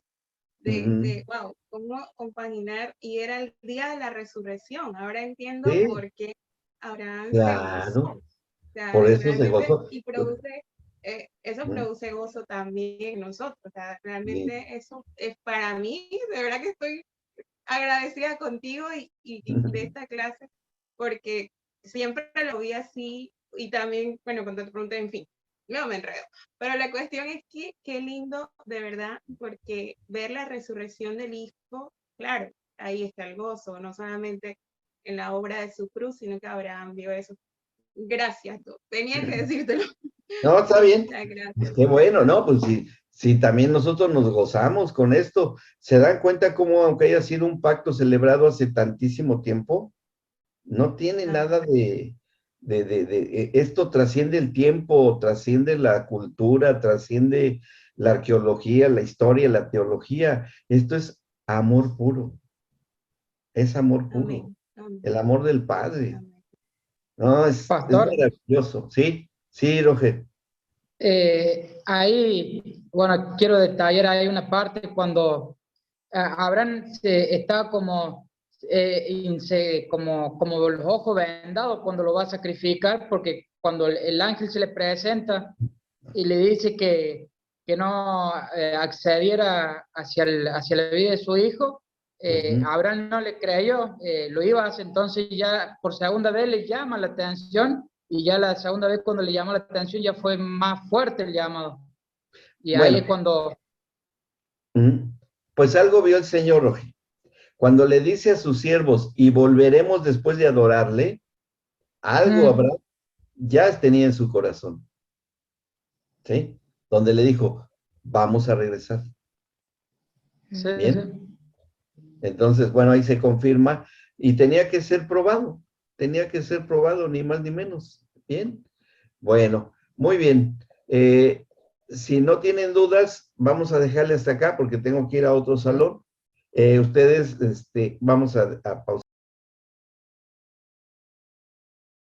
wow, cómo compaginar, y era el día de la resurrección. Ahora entiendo por qué Abraham se gozó. O sea, por eso se gozó. Y produce, eso produce gozo también en nosotros. O sea, realmente eso es para mí, de verdad que estoy agradecida contigo y de esta clase, porque siempre lo vi así, y también, bueno, cuando te pregunté, en fin, no me enredo. Pero la cuestión es que qué lindo, de verdad, porque ver la resurrección del Hijo, claro, ahí está el gozo, no solamente en la obra de su cruz, sino que Abraham vio eso. Gracias, tenía que decírtelo. No, está bien. Gracias. Qué bueno, ¿no? Pues si también nosotros nos gozamos con esto. ¿Se dan cuenta cómo, aunque haya sido un pacto celebrado hace tantísimo tiempo, no tiene nada esto trasciende el tiempo, trasciende la cultura, trasciende la arqueología, la historia, la teología? Esto es amor puro. Es amor puro. Amén. Amén. El amor del Padre. Amén. No, es maravilloso. Sí, sí, Roger. Ahí, bueno, quiero detallar, hay una parte cuando Abraham está como los ojos vendados cuando lo va a sacrificar, porque cuando el ángel se le presenta y le dice que no accediera hacia la vida de su hijo, Abraham no le creyó, lo iba a hacer. Entonces ya por segunda vez le llama la atención, y ya la segunda vez cuando le llamó la atención ya fue más fuerte el llamado. Y ahí es cuando... Pues algo vio el Señor, Roger. Cuando le dice a sus siervos, y volveremos después de adorarle, algo Abraham ya tenía en su corazón. ¿Sí? Donde le dijo, vamos a regresar. Sí, ¿bien? Sí. Entonces, bueno, ahí se confirma, y tenía que ser probado, ni más ni menos. ¿Bien? Bueno, muy bien. Si no tienen dudas, vamos a dejarle hasta acá porque tengo que ir a otro salón. Ustedes, vamos a pausar.